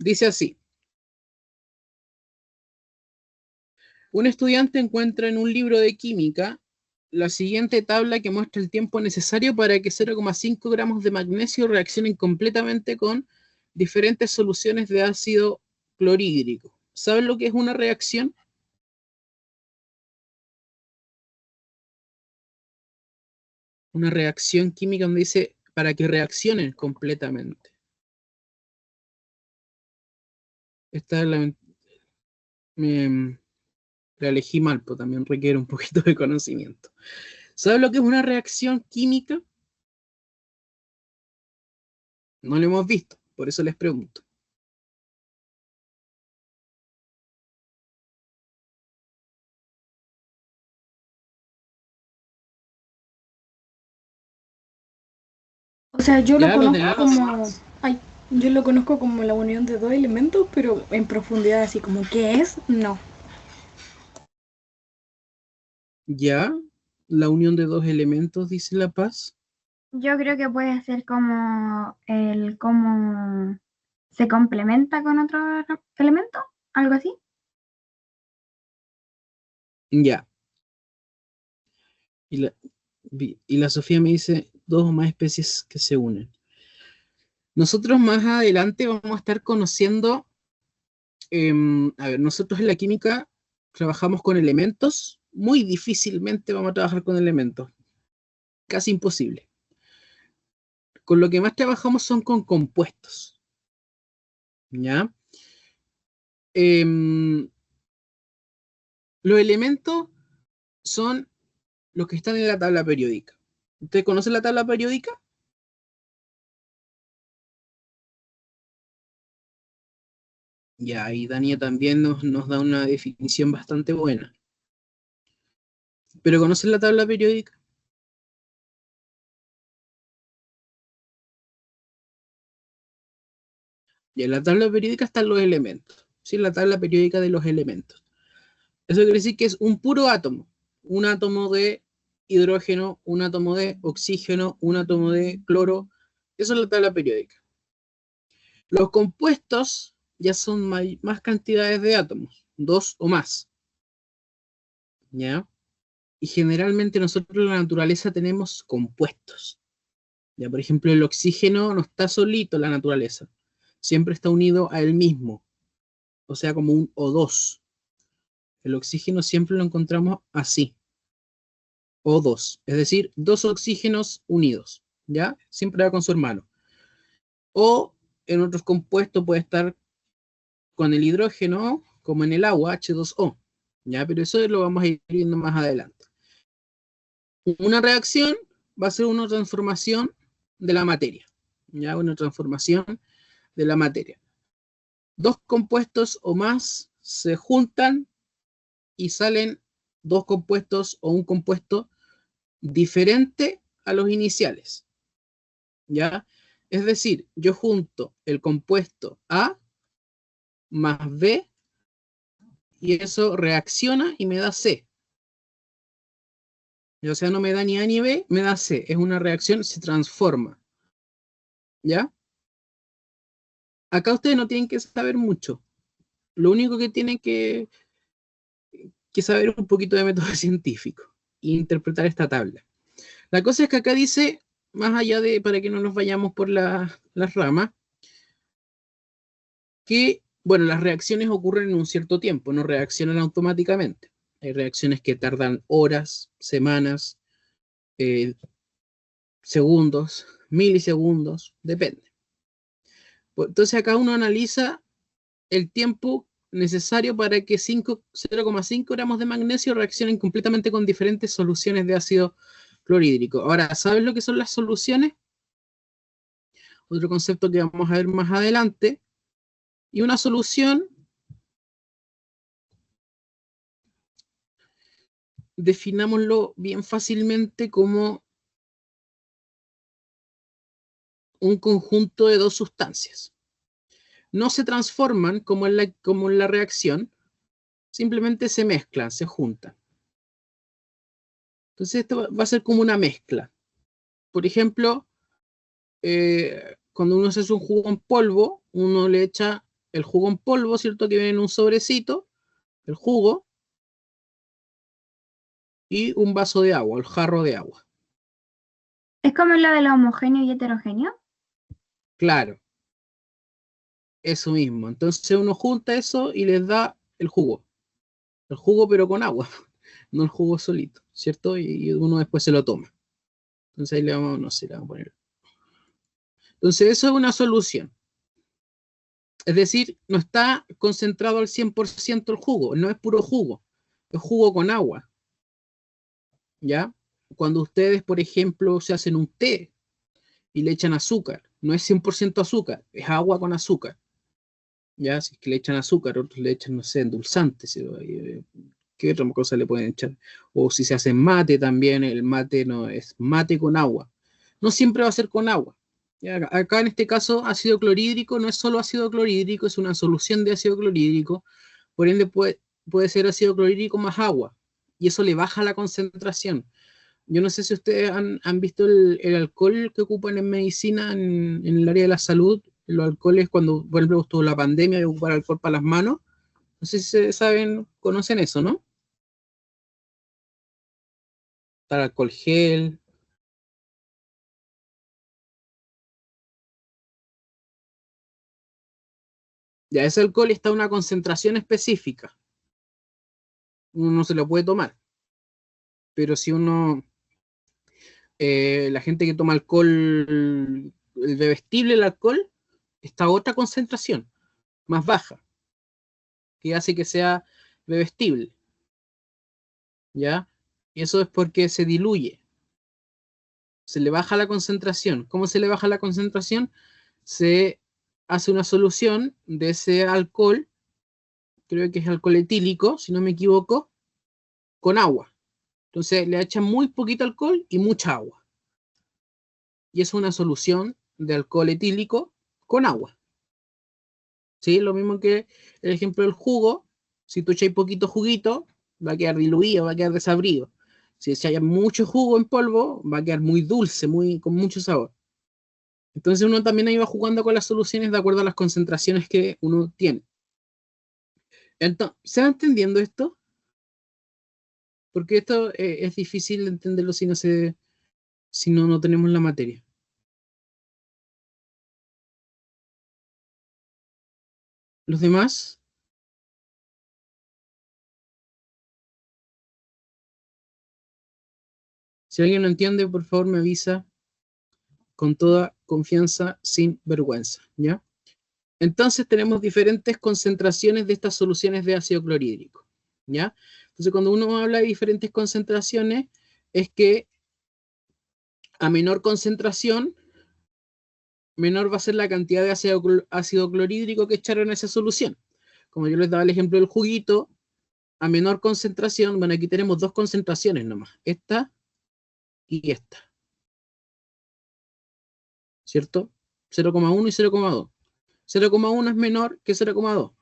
Dice así. Un estudiante encuentra en un libro de química la siguiente tabla que muestra el tiempo necesario para que 0,5 gramos de magnesio reaccionen completamente con diferentes soluciones de ácido clorhídrico. ¿Saben lo que es una reacción? Una reacción química donde dice para que reaccionen completamente. Esta es la elegí mal, pues también requiere un poquito de conocimiento. ¿Saben lo que es una reacción química? No lo hemos visto, por eso les pregunto. O sea, yo lo Ya los conozco demás, como... Ay, yo lo conozco como la unión de dos elementos, pero en profundidad así como ¿qué es? No. ya, la unión de dos elementos, dice La Paz. Yo creo que puede ser como el cómo se complementa con otro elemento, algo así. Ya. Y la, y la Sofía me dice dos o más especies que se unen. Nosotros más adelante vamos a estar conociendo, a ver, nosotros en la química trabajamos con elementos, muy difícilmente vamos a trabajar con elementos, casi imposible. Con lo que más trabajamos son con compuestos, ¿ya? Em, los elementos son los que están en la tabla periódica. ¿Ustedes conocen la tabla periódica? Ya, y Dania también nos da una definición bastante buena. ¿Pero conocen la tabla periódica? Y en la tabla periódica están los elementos. ¿Sí? La tabla periódica de los elementos. Eso quiere decir que es un puro átomo. Un átomo de hidrógeno, un átomo de oxígeno, un átomo de cloro. Eso es la tabla periódica. Los compuestos ya son más cantidades de átomos, dos o más. ¿Ya? Y generalmente nosotros en la naturaleza tenemos compuestos. Ya, por ejemplo, el oxígeno no está solito en la naturaleza. Siempre está unido a él mismo. O sea, como un O2. El oxígeno siempre lo encontramos así, O2, es decir, dos oxígenos unidos, ¿ya? Siempre va con su hermano. O en otros compuestos puede estar con el hidrógeno, como en el agua, H2O, ¿ya? Pero eso lo vamos a ir viendo más adelante. Una reacción va a ser una transformación de la materia, ¿ya? Una transformación de la materia. Dos compuestos o más se juntan y salen dos compuestos o un compuesto diferente a los iniciales, ¿ya? Es decir, yo junto el compuesto A más B y eso reacciona y me da C. O sea, no me da ni A ni B, me da C. Es una reacción, se transforma, ¿ya? Acá ustedes no tienen que saber mucho. Lo único que tienen que saber es un poquito de método científico e interpretar esta tabla. La cosa es que acá dice, más allá de, para que no nos vayamos por las ramas, que, bueno, las reacciones ocurren en un cierto tiempo, no reaccionan automáticamente. Hay reacciones que tardan horas, semanas, eh, segundos, milisegundos, depende. Pues, entonces acá uno analiza el tiempo necesario para que 0,5 gramos de magnesio reaccionen completamente con diferentes soluciones de ácido clorhídrico. Ahora, ¿sabes lo que son las soluciones? Otro concepto que vamos a ver más adelante. Y una solución, definámoslo bien fácilmente como un conjunto de dos sustancias. No se transforman como en la reacción, simplemente se mezclan, se juntan. Entonces esto va a ser como una mezcla. Por ejemplo, cuando uno se hace un jugo en polvo, uno le echa el jugo en polvo, ¿cierto? Que viene en un sobrecito, el jugo, y un vaso de agua, el jarro de agua. ¿Es como lo de lo homogéneo y heterogéneo? Claro, eso mismo. Entonces uno junta eso y les da el jugo. El jugo pero con agua, no el jugo solito, ¿cierto? Y uno después se lo toma. Entonces ahí le vamos, no sé, le vamos a poner. Entonces eso es una solución. Es decir, no está concentrado al 100% el jugo, no es puro jugo, es jugo con agua, ¿ya? Cuando ustedes, por ejemplo, se hacen un té y le echan azúcar, no es 100% azúcar, es agua con azúcar, ¿ya? Si es que le echan azúcar, otros le echan, no sé, endulzantes, ¿qué otra cosa le pueden echar? O si se hace mate también, el mate no es mate con agua, no siempre va a ser con agua. ¿Ya? Acá en este caso, ácido clorhídrico no es solo ácido clorhídrico, es una solución de ácido clorhídrico, por ende puede ser ácido clorhídrico más agua, y eso le baja la concentración. Yo no sé si ustedes han visto el alcohol que ocupan en medicina en el área de la salud, los alcoholes cuando, por ejemplo, estuvo la pandemia de ocupar alcohol para las manos, no sé si saben, conocen eso, ¿no? Para alcohol gel, ya ese alcohol está a una concentración específica, uno no se lo puede tomar, pero si uno, la gente que toma alcohol, el bebestible, el alcohol, está a otra concentración, más baja, que hace que sea bebestible, ¿ya? Y eso es porque se diluye, se le baja la concentración. ¿Cómo se le baja la concentración? Se hace una solución de ese alcohol, creo que es alcohol etílico, si no me equivoco, con agua. Entonces le echan muy poquito alcohol y mucha agua. Y es una solución de alcohol etílico con agua. ¿Sí? Lo mismo que el ejemplo del jugo. Si tú echas poquito juguito, va a quedar diluido, va a quedar desabrido. Si hay mucho jugo en polvo, va a quedar muy dulce, con mucho sabor. Entonces uno también ahí va jugando con las soluciones de acuerdo a las concentraciones que uno tiene. Entonces, ¿se va entendiendo esto? Porque esto es difícil de entenderlo si no tenemos la materia. Los demás, si alguien no entiende, por favor me avisa con toda confianza, sin vergüenza, ¿ya? Entonces tenemos diferentes concentraciones de estas soluciones de ácido clorhídrico, ¿ya? Entonces cuando uno habla de diferentes concentraciones, es que a menor concentración, menor va a ser la cantidad de ácido clorhídrico que echaron a esa solución. Como yo les daba el ejemplo del juguito, a menor concentración, bueno, aquí tenemos dos concentraciones nomás, esta y esta, ¿cierto? 0,1 y 0,2. 0,1 es menor que 0,2.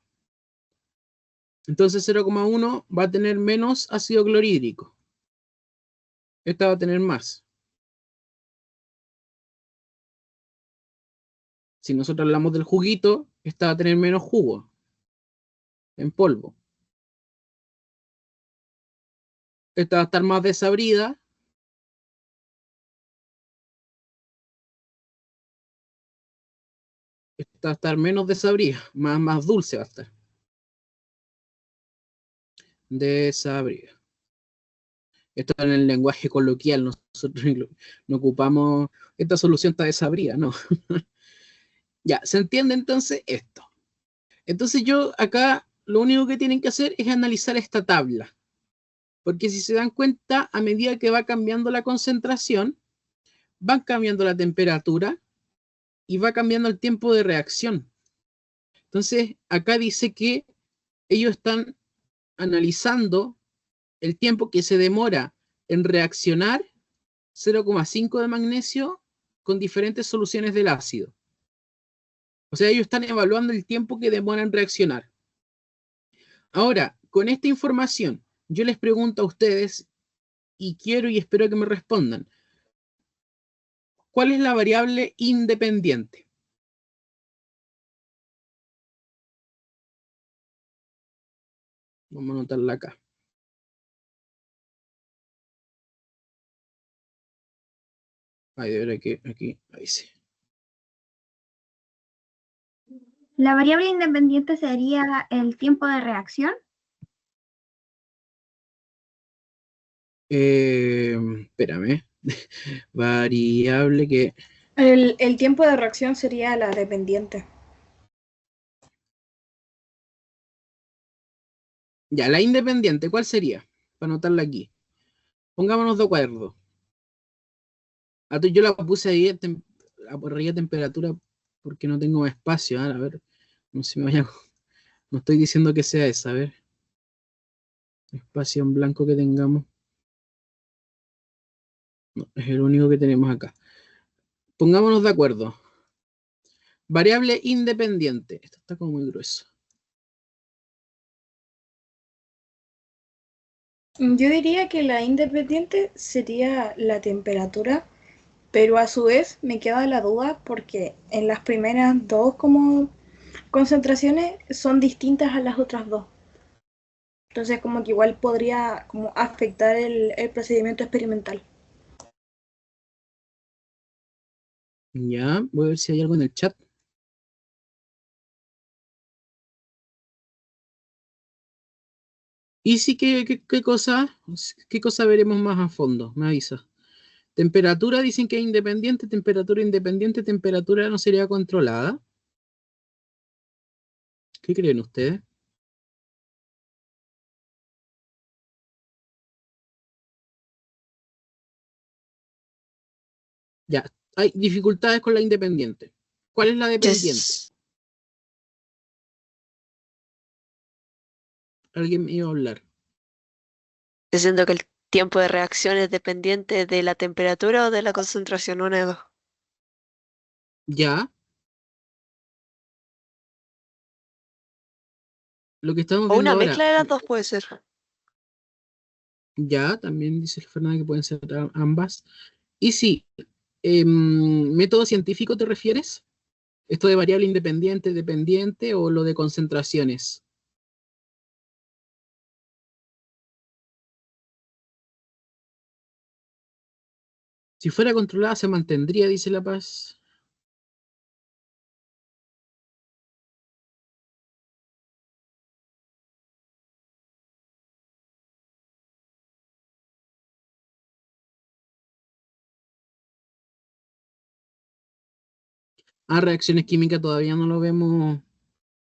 Entonces 0,1 va a tener menos ácido clorhídrico. Esta va a tener más. Si nosotros hablamos del juguito, esta va a tener menos jugo en polvo. Esta va a estar más desabrida. Esta va a estar menos desabrida, más dulce va a estar. Desabrida. Esto en el lenguaje coloquial, nosotros no ocupamos, esta solución está desabrida, ¿no? Ya, ¿se entiende entonces esto? Entonces yo acá lo único que tienen que hacer es analizar esta tabla, porque si se dan cuenta, a medida que va cambiando la concentración, va cambiando la temperatura y va cambiando el tiempo de reacción. Entonces, acá dice que ellos están analizando el tiempo que se demora en reaccionar 0,5 de magnesio con diferentes soluciones del ácido. O sea, ellos están evaluando el tiempo que demora en reaccionar. Ahora, con esta información, yo les pregunto a ustedes y quiero y espero que me respondan. ¿Cuál es la variable independiente? Vamos a anotarla acá. Ahí debería que aquí, ahí sí. La variable independiente sería el tiempo de reacción. Espérame. Variable que... El tiempo de reacción sería la dependiente. Ya, la independiente, ¿cuál sería? Para anotarla aquí. Pongámonos de acuerdo. Yo la puse ahí a arriba temperatura porque no tengo espacio. A ver, no sé, me vaya. No estoy diciendo que sea esa, a ver. Espacio en blanco que tengamos. No, es el único que tenemos acá. Pongámonos de acuerdo. Variable independiente. Esto está como muy grueso. Yo diría que la independiente sería la temperatura, pero a su vez me queda la duda porque en las primeras dos como concentraciones son distintas a las otras dos. Entonces como que igual podría como afectar el procedimiento experimental. Ya, voy a ver si hay algo en el chat. ¿Y sí qué cosa veremos más a fondo? Me avisa. Temperatura dicen que es independiente, temperatura no sería controlada. ¿Qué creen ustedes? Ya, hay dificultades con la independiente. ¿Cuál es la dependiente? Yes. Alguien me iba a hablar. Diciendo que el tiempo de reacción es dependiente de la temperatura o de la concentración, una de dos. Ya, lo que estamos O viendo una ahora, mezcla de las dos puede ser. ya, también dice Fernanda que pueden ser ambas. Y sí, ¿método científico te refieres? ¿Esto de variable independiente, dependiente o lo de concentraciones? Si fuera controlada se mantendría, dice La Paz. Reacciones químicas todavía no lo vemos.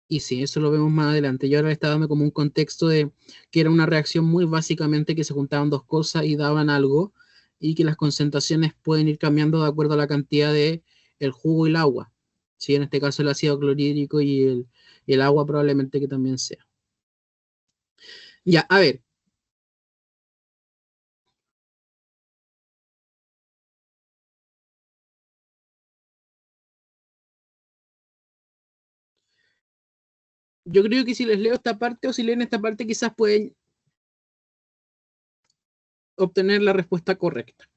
Y sí, eso lo vemos más adelante. Yo ahora le estaba dando como un contexto de que era una reacción muy básicamente que se juntaban dos cosas y daban algo, y que las concentraciones pueden ir cambiando de acuerdo a la cantidad de el jugo y el agua. Sí, en este caso el ácido clorhídrico y el agua probablemente que también sea. Ya, a ver. Yo creo que si les leo esta parte o si leen esta parte quizás pueden obtener la respuesta correcta.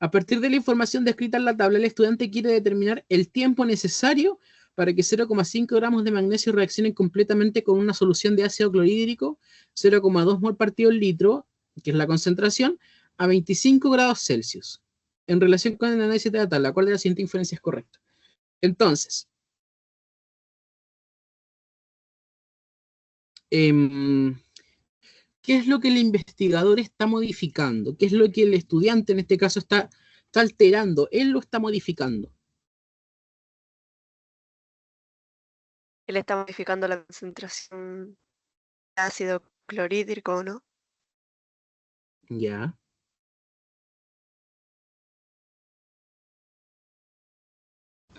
A partir de la información descrita en la tabla, el estudiante quiere determinar el tiempo necesario para que 0,5 gramos de magnesio reaccionen completamente con una solución de ácido clorhídrico, 0,2 mol partido el litro, que es la concentración, a 25 grados Celsius. En relación con el análisis de la tabla, ¿cuál de las siguientes inferencias es correcta? Entonces, ¿qué es lo que el investigador está modificando? ¿Qué es lo que el estudiante en este caso está alterando? Él lo está modificando. Él está modificando la concentración de ácido clorhídrico, ¿no? Ya.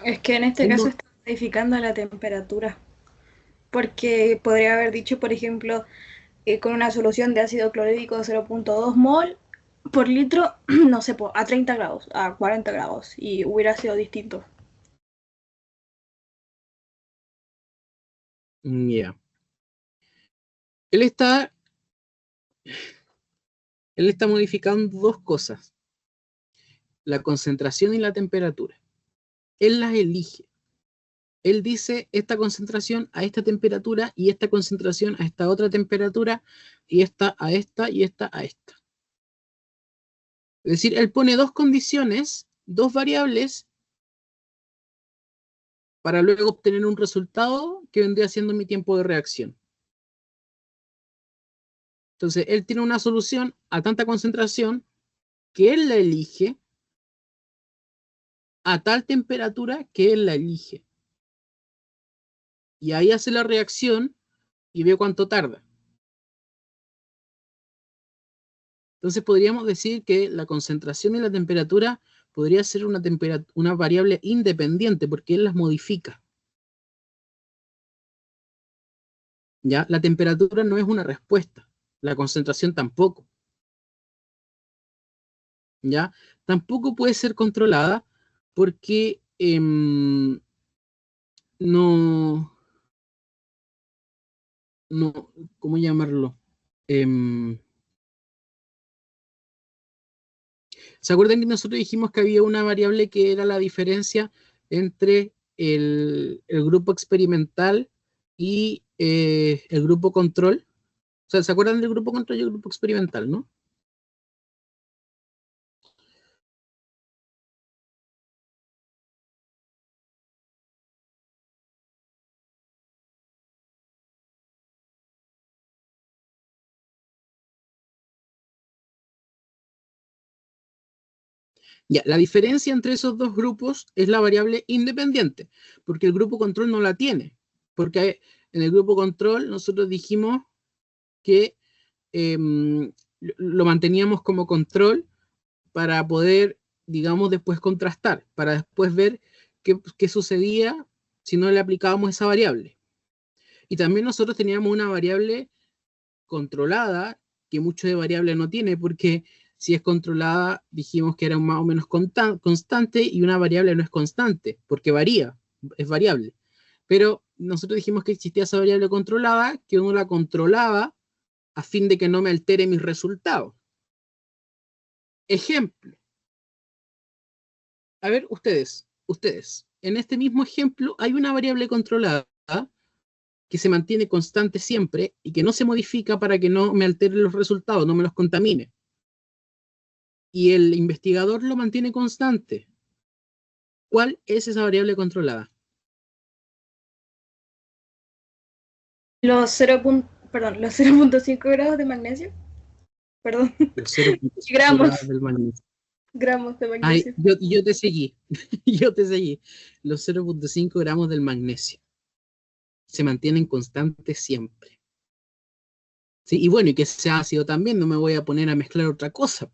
Es que en este caso está modificando la temperatura. Porque podría haber dicho, por ejemplo, con una solución de ácido clorhídrico de 0,2 mol por litro, no sé, a 30 grados, a 40 grados, y hubiera sido distinto. Ya. Él está, él está modificando dos cosas, la concentración y la temperatura. Él las elige. Él dice esta concentración a esta temperatura y esta concentración a esta otra temperatura y esta a esta y esta a esta. Es decir, él pone dos condiciones, dos variables, para luego obtener un resultado que vendría siendo mi tiempo de reacción. Entonces, él tiene una solución a tanta concentración que él la elige a tal temperatura que él la elige. Y ahí hace la reacción y ve cuánto tarda. Entonces podríamos decir que la concentración y la temperatura podría ser una variable independiente porque él las modifica. ¿Ya? La temperatura no es una respuesta, la concentración tampoco. ¿Ya? Tampoco puede ser controlada porque no, ¿cómo llamarlo? ¿Se acuerdan que nosotros dijimos que había una variable que era la diferencia entre el grupo experimental y el grupo control? O sea, ¿se acuerdan del grupo control y el grupo experimental, no? Ya, la diferencia entre esos dos grupos es la variable independiente, porque el grupo control no la tiene, porque en el grupo control nosotros dijimos que lo manteníamos como control para poder, digamos, después contrastar, para después ver qué sucedía si no le aplicábamos esa variable. Y también nosotros teníamos una variable controlada, que mucho de variable no tiene, porque si es controlada, dijimos que era más o menos constante, y una variable no es constante, porque varía, es variable. Pero nosotros dijimos que existía esa variable controlada, que uno la controlaba a fin de que no me altere mis resultados. Ejemplo. A ver, ustedes, en este mismo ejemplo hay una variable controlada que se mantiene constante siempre y que no se modifica para que no me altere los resultados, no me los contamine. Y el investigador lo mantiene constante. ¿Cuál es esa variable controlada? Los 0.5 grados de magnesio. Perdón. Los 0.5 Gramos. grados del magnesio. Gramos de Ay, magnesio. yo te seguí. Yo te seguí. Los 0.5 gramos del magnesio se mantienen constantes siempre. ¿Sí? Y bueno, y que sea ácido también, no me voy a poner a mezclar otra cosa.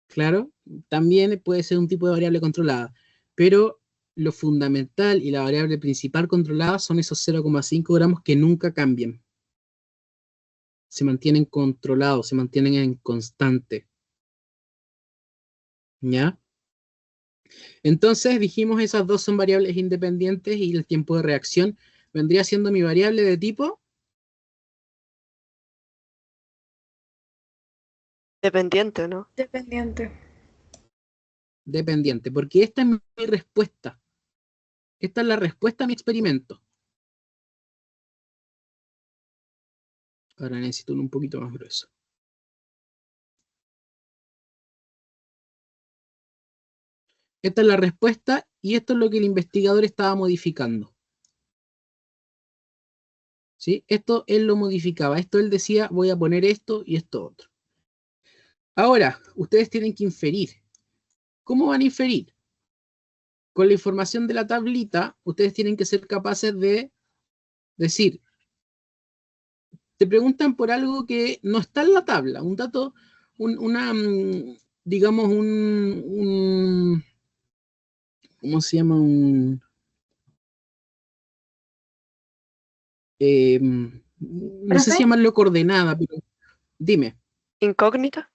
Claro, también puede ser un tipo de variable controlada, pero lo fundamental y la variable principal controlada son esos 0,5 gramos que nunca cambian. Se mantienen controlados, se mantienen en constante. ¿Ya? Entonces dijimos esas dos son variables independientes y el tiempo de reacción vendría siendo mi variable de tipo Dependiente, ¿no? Dependiente. dependiente, porque esta es mi respuesta. Esta es la respuesta a mi experimento. Ahora necesito uno un poquito más grueso. Esta es la respuesta y esto es lo que el investigador estaba modificando. ¿Sí? Esto él lo modificaba. Esto él decía, voy a poner esto y esto otro. Ahora, ustedes tienen que inferir. ¿Cómo van a inferir? Con la información de la tablita, ustedes tienen que ser capaces de decir, te preguntan por algo que no está en la tabla, un dato, digamos, ¿cómo se llama? No sé si ¿Profe? llamarlo coordenada, pero dime. ¿Incógnita?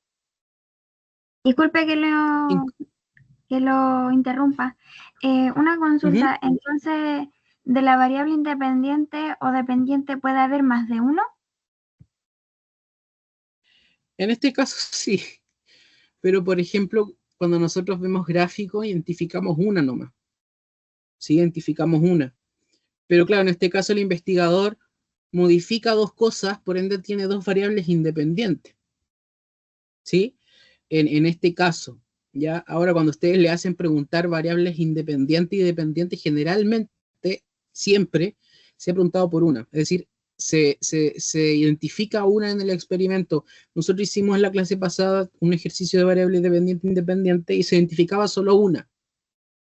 Disculpe que lo interrumpa. Una Ujú. consulta, entonces, ¿de la variable independiente o dependiente puede haber más de uno? En este caso sí, pero por ejemplo, cuando nosotros vemos gráficos, identificamos una nomás. Sí, identificamos una. Pero claro, en este caso el investigador modifica dos cosas, por ende tiene dos variables independientes. ¿Sí? En este caso, ¿ya? Ahora cuando ustedes le hacen preguntar variables independientes y dependientes, generalmente, siempre, se ha preguntado por una. Es decir, se identifica una en el experimento. Nosotros hicimos en la clase pasada un ejercicio de variable independiente e independiente y se identificaba solo una.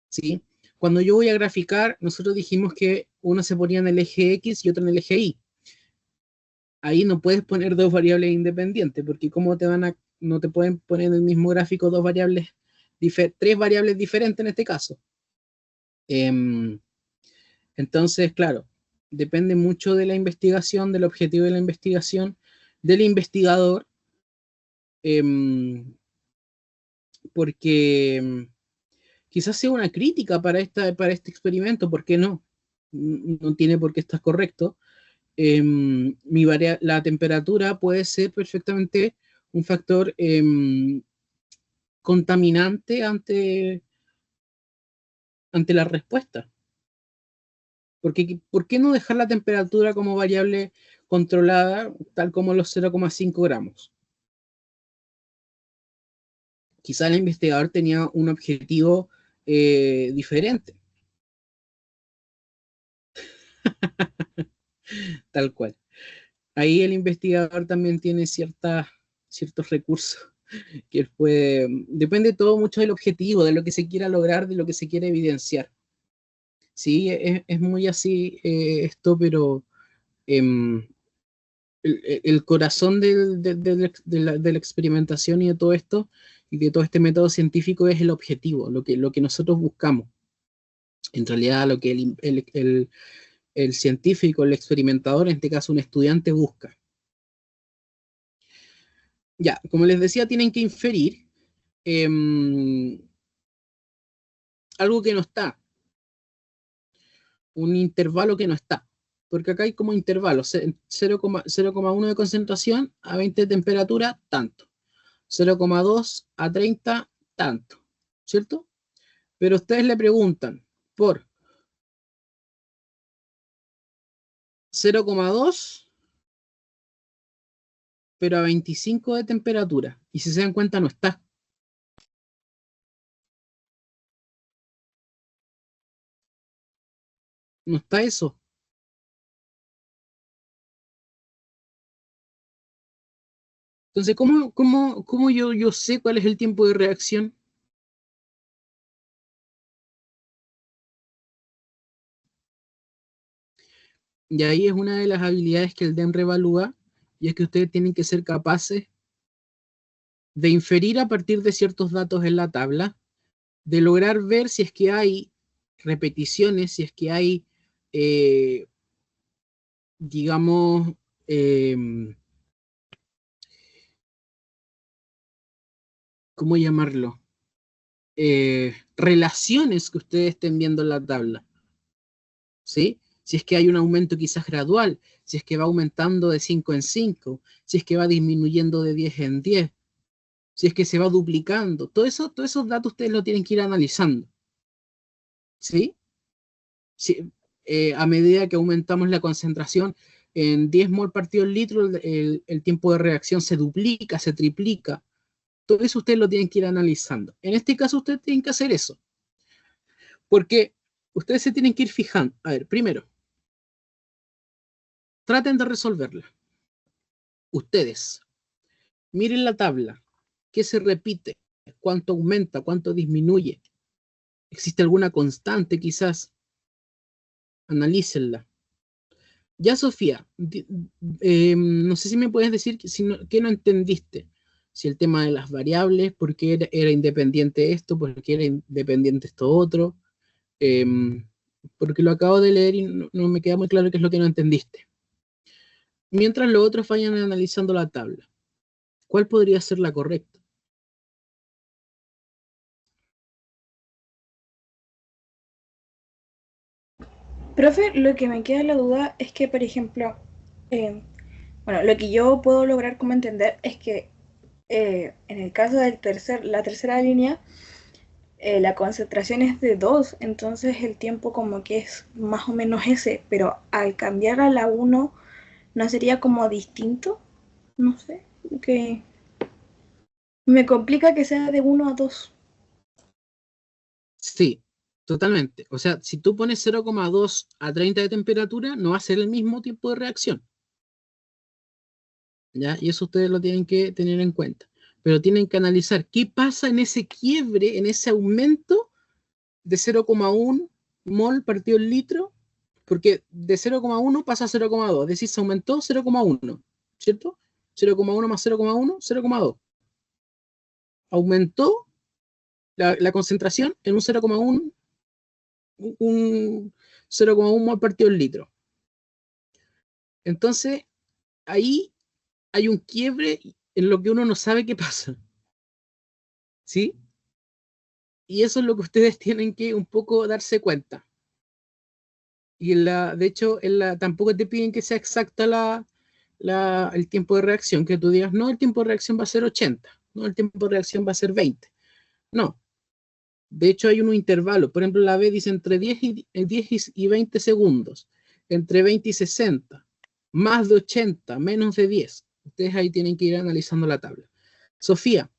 ¿Sí? Cuando yo voy a graficar, nosotros dijimos que una se ponía en el eje X y otra en el eje Y. Ahí no puedes poner dos variables independientes, porque ¿cómo no te pueden poner en el mismo gráfico tres variables diferentes en este caso? Entonces, claro, depende mucho de la investigación, del objetivo de la investigación, del investigador, porque quizás sea una crítica para este experimento, ¿por qué no? No tiene por qué estar correcto. La temperatura puede ser perfectamente un factor contaminante ante la respuesta. ¿Por qué no dejar la temperatura como variable controlada, tal como los 0,5 gramos? Quizá el investigador tenía un objetivo diferente. Tal cual. Ahí el investigador también tiene ciertos recursos que él puede. Depende todo mucho del objetivo, de lo que se quiera lograr, de lo que se quiere evidenciar. Sí, es muy así esto, pero el corazón de la experimentación y de todo esto, y de todo este método científico es el objetivo, lo que nosotros buscamos. En realidad, lo que el científico, el experimentador, en este caso un estudiante, busca. Ya, como les decía, tienen que inferir algo que no está, un intervalo que no está, porque acá hay como intervalos, 0,1 de concentración a 20 de temperatura, tanto, 0,2 a 30, tanto, ¿cierto? Pero ustedes le preguntan por 0,2, pero a 25 de temperatura, y si se dan cuenta no está. No está eso. Entonces, ¿cómo yo sé cuál es el tiempo de reacción? Y ahí es una de las habilidades que el DEM revalúa, y es que ustedes tienen que ser capaces de inferir a partir de ciertos datos en la tabla, de lograr ver si es que hay repeticiones, si es que hay, digamos, ¿cómo llamarlo? Relaciones que ustedes estén viendo en la tabla, ¿sí? Si es que hay un aumento quizás gradual, si es que va aumentando de 5 en 5, si es que va disminuyendo de 10 en 10, si es que se va duplicando, todos esos datos ustedes lo tienen que ir analizando, ¿sí? Sí, a medida que aumentamos la concentración en 10 mol partido el litro, el tiempo de reacción se duplica, se triplica. Todo eso ustedes lo tienen que ir analizando. En este caso, ustedes tienen que hacer eso. Porque ustedes se tienen que ir fijando. A ver, primero, traten de resolverla. Ustedes, miren la tabla. ¿Qué se repite? ¿Cuánto aumenta? ¿Cuánto disminuye? ¿Existe alguna constante quizás? Analícenla. Ya, Sofía, no sé si me puedes decir qué no entendiste. Si el tema de las variables, por qué era independiente esto, por qué era independiente esto otro. Porque lo acabo de leer y no me queda muy claro qué es lo que no entendiste. Mientras los otros vayan analizando la tabla, ¿cuál podría ser la correcta? Profe, lo que me queda la duda es que, por ejemplo, bueno, lo que yo puedo lograr como entender es que en el caso del la tercera línea, la concentración es de 2, entonces el tiempo como que es más o menos ese, pero al cambiar a la 1, ¿no sería como distinto? No sé, que me complica que sea de 1 a 2. Sí, totalmente. O sea, si tú pones 0,2 a 30 de temperatura, no va a ser el mismo tiempo de reacción. ¿Ya? Y eso ustedes lo tienen que tener en cuenta. Pero tienen que analizar qué pasa en ese quiebre, en ese aumento de 0,1 mol partido el litro, porque de 0,1 pasa a 0,2, es decir, se aumentó 0,1, ¿cierto? 0,1 más 0,1, 0,2. Aumentó la concentración en un 0,1, un 0,1 mol partido el litro. Entonces, ahí hay un quiebre en lo que uno no sabe qué pasa, ¿sí? Y eso es lo que ustedes tienen que un poco darse cuenta. Y de hecho, tampoco te piden que sea exacta el tiempo de reacción, que tú digas, no, el tiempo de reacción va a ser 80, no, el tiempo de reacción va a ser 20. No, de hecho hay un intervalo, por ejemplo, la B dice entre 10 y 20 segundos, entre 20 y 60, más de 80, menos de 10. Ustedes ahí tienen que ir analizando la tabla. Sofía.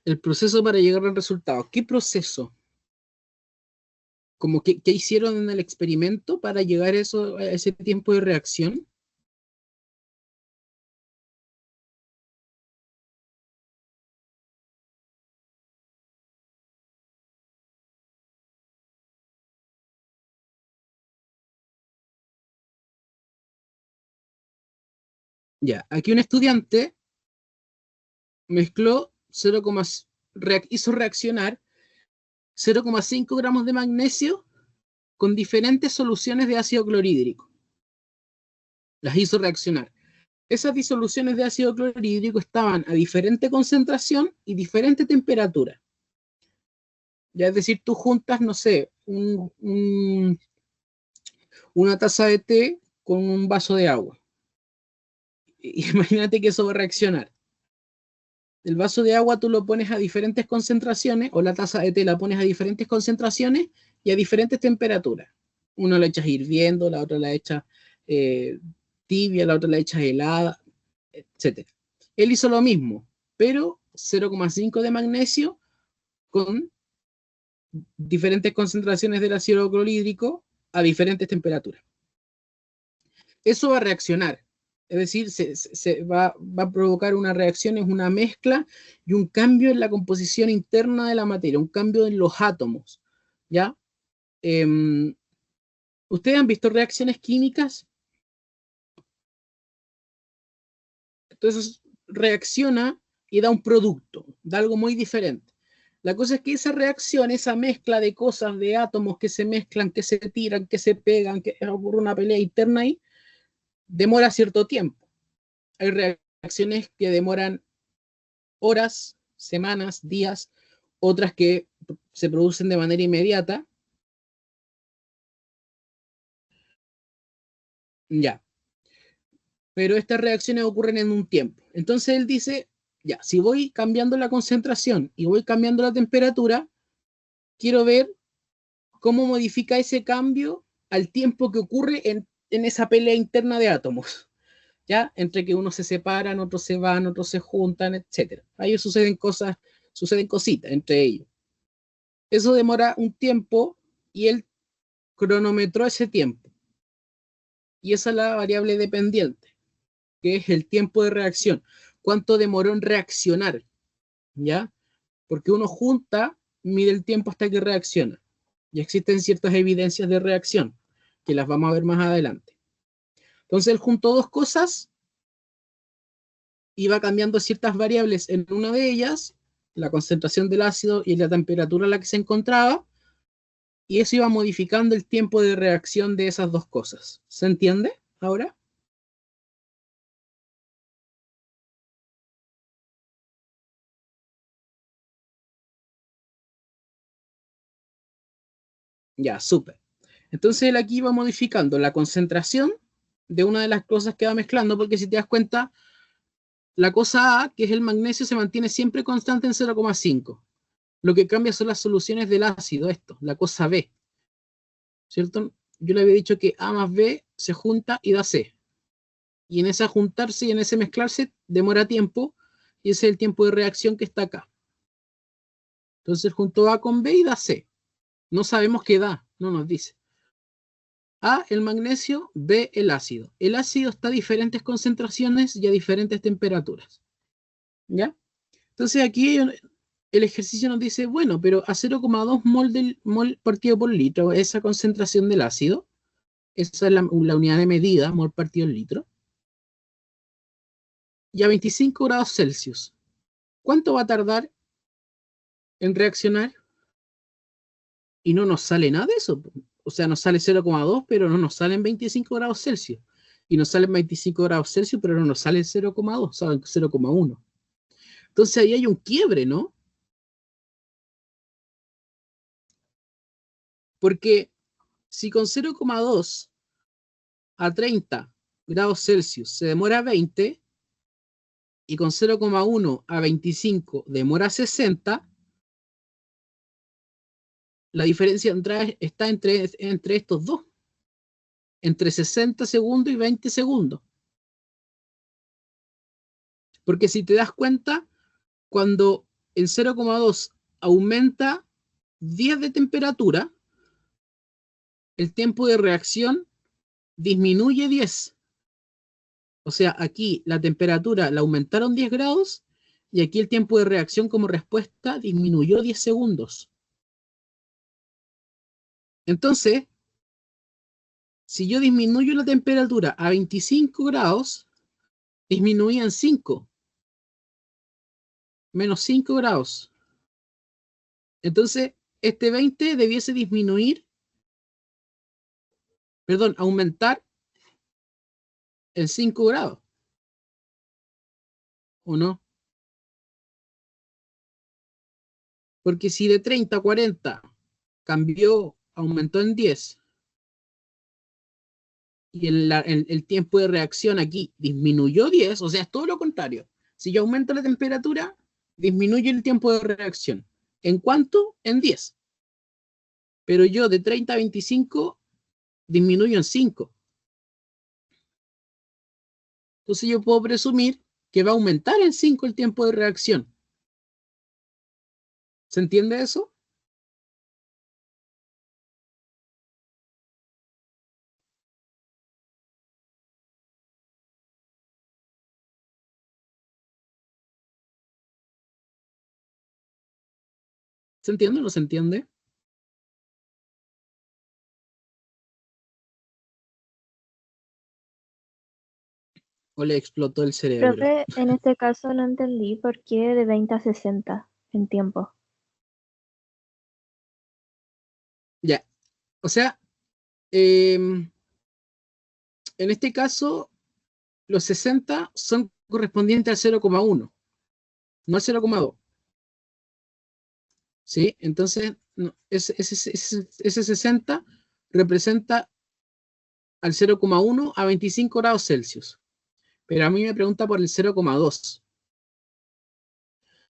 El proceso para llegar al resultado. ¿Qué proceso? Como qué hicieron en el experimento para llegar a ese tiempo de reacción. Ya, aquí un estudiante mezcló hizo reaccionar 0,5 gramos de magnesio con diferentes soluciones de ácido clorhídrico. Las hizo reaccionar. Esas disoluciones de ácido clorhídrico estaban a diferente concentración y diferente temperatura. Ya es decir, tú juntas, no sé, una taza de té con un vaso de agua. Imagínate que eso va a reaccionar. El vaso de agua tú lo pones a diferentes concentraciones, o la taza de té la pones a diferentes concentraciones y a diferentes temperaturas. Una la echas hirviendo, la otra la echas eh, tibia, la otra la echas helada, etc. Él hizo lo mismo, pero 0,5 de magnesio con diferentes concentraciones del ácido clorhídrico a diferentes temperaturas. Eso va a reaccionar. Es decir, va a provocar una reacción, es una mezcla y un cambio en la composición interna de la materia, un cambio en los átomos. ¿Ya? ¿Ustedes han visto reacciones químicas? Entonces reacciona y da un producto, da algo muy diferente. La cosa es que esa reacción, esa mezcla de cosas, de átomos que se mezclan, que se tiran, que se pegan, que ocurre una pelea interna ahí, demora cierto tiempo. Hay reacciones que demoran horas, semanas, días, otras que se producen de manera inmediata. Ya, pero estas reacciones ocurren en un tiempo. Entonces él dice, ya, si voy cambiando la concentración y voy cambiando la temperatura, quiero ver cómo modifica ese cambio al tiempo que ocurre en esa pelea interna de átomos, ¿ya? Entre que unos se separan, otros se van, otros se juntan, etc. Ahí suceden cositas entre ellos. Eso demora un tiempo y él cronometró ese tiempo. Y esa es la variable dependiente, que es el tiempo de reacción. ¿Cuánto demoró en reaccionar? ¿Ya? Porque uno junta, mide el tiempo hasta que reacciona. Y existen ciertas evidencias de reacción, que las vamos a ver más adelante. Entonces él juntó dos cosas, iba cambiando ciertas variables en una de ellas, la concentración del ácido y la temperatura a la que se encontraba, y eso iba modificando el tiempo de reacción de esas dos cosas. ¿Se entiende ahora? Ya, súper. Entonces él aquí va modificando la concentración de una de las cosas que va mezclando, porque si te das cuenta, la cosa A, que es el magnesio, se mantiene siempre constante en 0,5. Lo que cambia son las soluciones del ácido, esto, la cosa B. ¿Cierto? Yo le había dicho que A más B se junta y da C. Y en ese juntarse y en ese mezclarse demora tiempo, y ese es el tiempo de reacción que está acá. Entonces junto A con B y da C. No sabemos qué da, no nos dice. A, el magnesio, B, el ácido. El ácido está a diferentes concentraciones y a diferentes temperaturas. ¿Ya? Entonces aquí el ejercicio nos dice, bueno, pero a 0,2 mol partido por litro, esa concentración del ácido, esa es la unidad de medida, mol partido en litro, y a 25 grados Celsius. ¿Cuánto va a tardar en reaccionar? Y no nos sale nada de eso. O sea, nos sale 0,2, pero no nos salen 25 grados Celsius. Y nos salen 25 grados Celsius, pero no nos sale 0,2, salen 0,1. Entonces ahí hay un quiebre, ¿no? Porque si con 0,2 a 30 grados Celsius se demora 20, y con 0,1 a 25 demora 60, la diferencia está entre estos dos, entre 60 segundos y 20 segundos. Porque si te das cuenta, cuando en 0,2 aumenta 10 de temperatura, el tiempo de reacción disminuye 10. O sea, aquí la temperatura la aumentaron 10 grados y aquí el tiempo de reacción como respuesta disminuyó 10 segundos. Entonces, si yo disminuyo la temperatura a 25 grados, disminuían 5. Menos 5 grados. Entonces, este 20 debiese disminuir, perdón, aumentar en 5 grados. ¿O no? Porque si de 30 a 40 cambió, aumentó en 10, y el tiempo de reacción aquí disminuyó 10, o sea, es todo lo contrario. Si yo aumento la temperatura, disminuye el tiempo de reacción. ¿En cuánto? En 10. Pero yo de 30 a 25 disminuyo en 5. Entonces yo puedo presumir que va a aumentar en 5 el tiempo de reacción. ¿Se entiende eso? ¿Se entiende o no se entiende? ¿O le explotó el cerebro? Profe, en este caso no entendí por qué de 20 a 60 en tiempo. Ya. O sea, en este caso, los 60 son correspondientes al 0,1, no al 0,2. ¿Sí? Entonces, ese 60 representa al 0,1 a 25 grados Celsius. Pero a mí me pregunta por el 0,2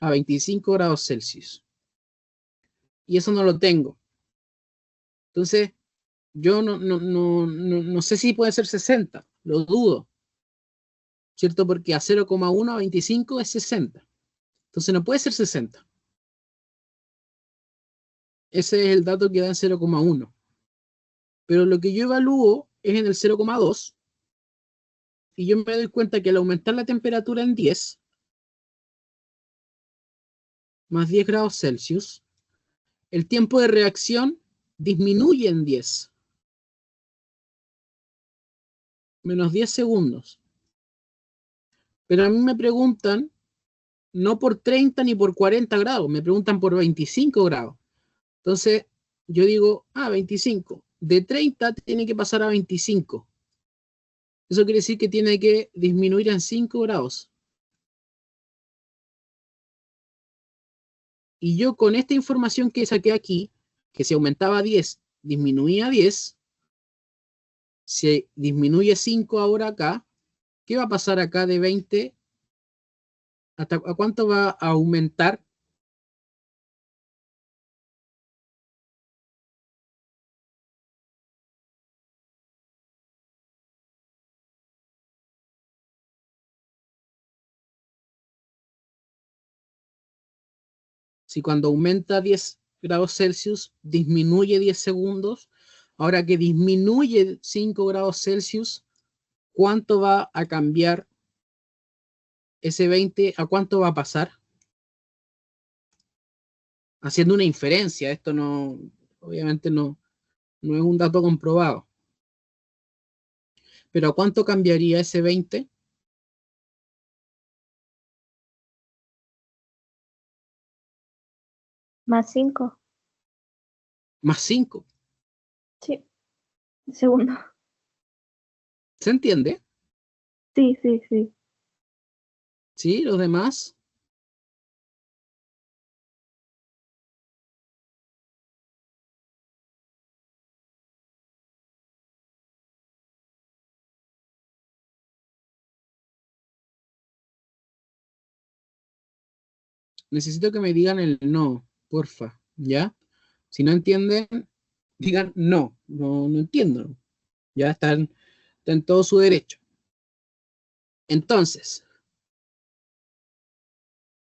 a 25 grados Celsius. Y eso no lo tengo. Entonces, yo no sé si puede ser 60, lo dudo. ¿Cierto? Porque a 0,1 a 25 es 60. Entonces no puede ser 60. Ese es el dato que da en 0,1. Pero lo que yo evalúo es en el 0,2. Y yo me doy cuenta que al aumentar la temperatura en 10, más 10 grados Celsius, el tiempo de reacción disminuye en 10. Menos 10 segundos. Pero a mí me preguntan no por 30 ni por 40 grados, me preguntan por 25 grados. Entonces, yo digo, 25. De 30 tiene que pasar a 25. Eso quiere decir que tiene que disminuir en 5 grados. Y yo con esta información que saqué aquí, que si aumentaba a 10, disminuía a 10, Si disminuye 5 ahora acá, ¿qué va a pasar acá de 20? ¿Hasta a cuánto va a aumentar? Si cuando aumenta 10 grados Celsius, disminuye 10 segundos, ahora que disminuye 5 grados Celsius, ¿cuánto va a cambiar ese 20? ¿A cuánto va a pasar? Haciendo una inferencia, esto no, obviamente no es un dato comprobado. Pero ¿a cuánto cambiaría ese 20? Más 5. Más 5. Sí. Segundo. ¿Se entiende? Sí, sí, sí. ¿Sí? ¿Los demás? Necesito que me digan el no, porfa, ¿ya? Si no entienden, digan no, no entiendo. Ya está en todo su derecho. Entonces,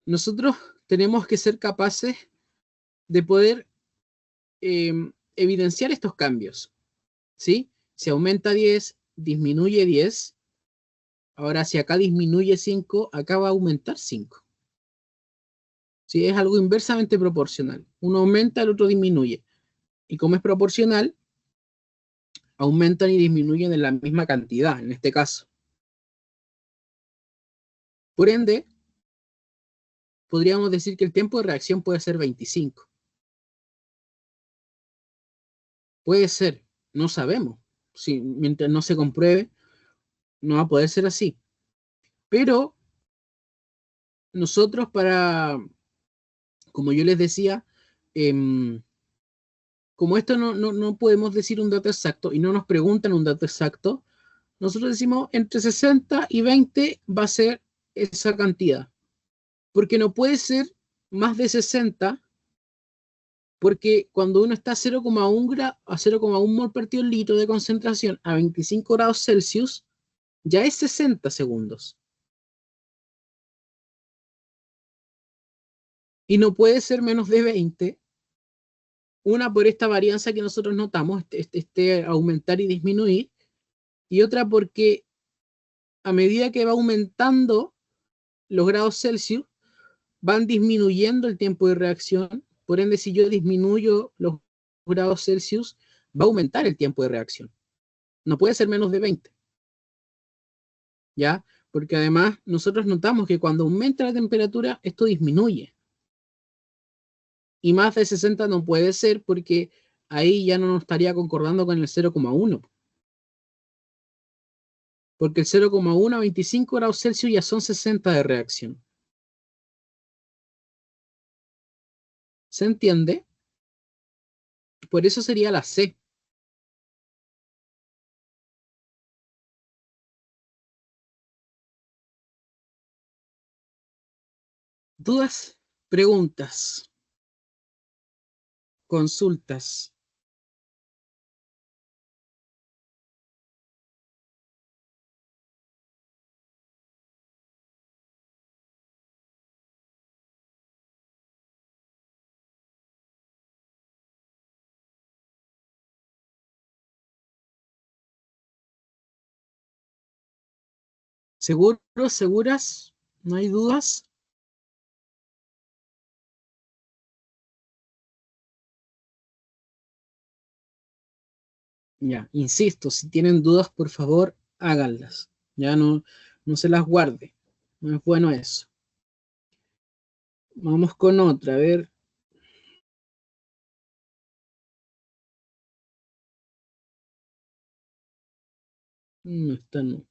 nosotros tenemos que ser capaces de poder evidenciar estos cambios, ¿sí? Si aumenta 10, disminuye 10. Ahora, si acá disminuye 5, acá va a aumentar 5. ¿Sí? Es algo inversamente proporcional. Uno aumenta, el otro disminuye. Y como es proporcional, aumentan y disminuyen en la misma cantidad, en este caso. Por ende, podríamos decir que el tiempo de reacción puede ser 25. Puede ser, no sabemos. Si, mientras no se compruebe, no va a poder ser así. Pero nosotros como yo les decía, como esto no podemos decir un dato exacto y no nos preguntan un dato exacto, nosotros decimos entre 60 y 20 va a ser esa cantidad. Porque no puede ser más de 60, porque cuando uno está a 0,1 mol partido litro de concentración a 25 grados Celsius, ya es 60 segundos. Y no puede ser menos de 20, una por esta varianza que nosotros notamos, este aumentar y disminuir, y otra porque a medida que va aumentando los grados Celsius, van disminuyendo el tiempo de reacción. Por ende, si yo disminuyo los grados Celsius, va a aumentar el tiempo de reacción. No puede ser menos de 20. ¿Ya? Porque además nosotros notamos que cuando aumenta la temperatura, esto disminuye. Y más de 60 no puede ser porque ahí ya no nos estaría concordando con el 0,1. Porque el 0,1 a 25 grados Celsius ya son 60 de reacción. ¿Se entiende? Por eso sería la C. ¿Dudas? Preguntas. Consultas. ¿Seguros? ¿Seguras? ¿No hay dudas? Ya, insisto, si tienen dudas, por favor, háganlas. Ya no se las guarde. No es bueno eso. Vamos con otra, a ver. No, esta no.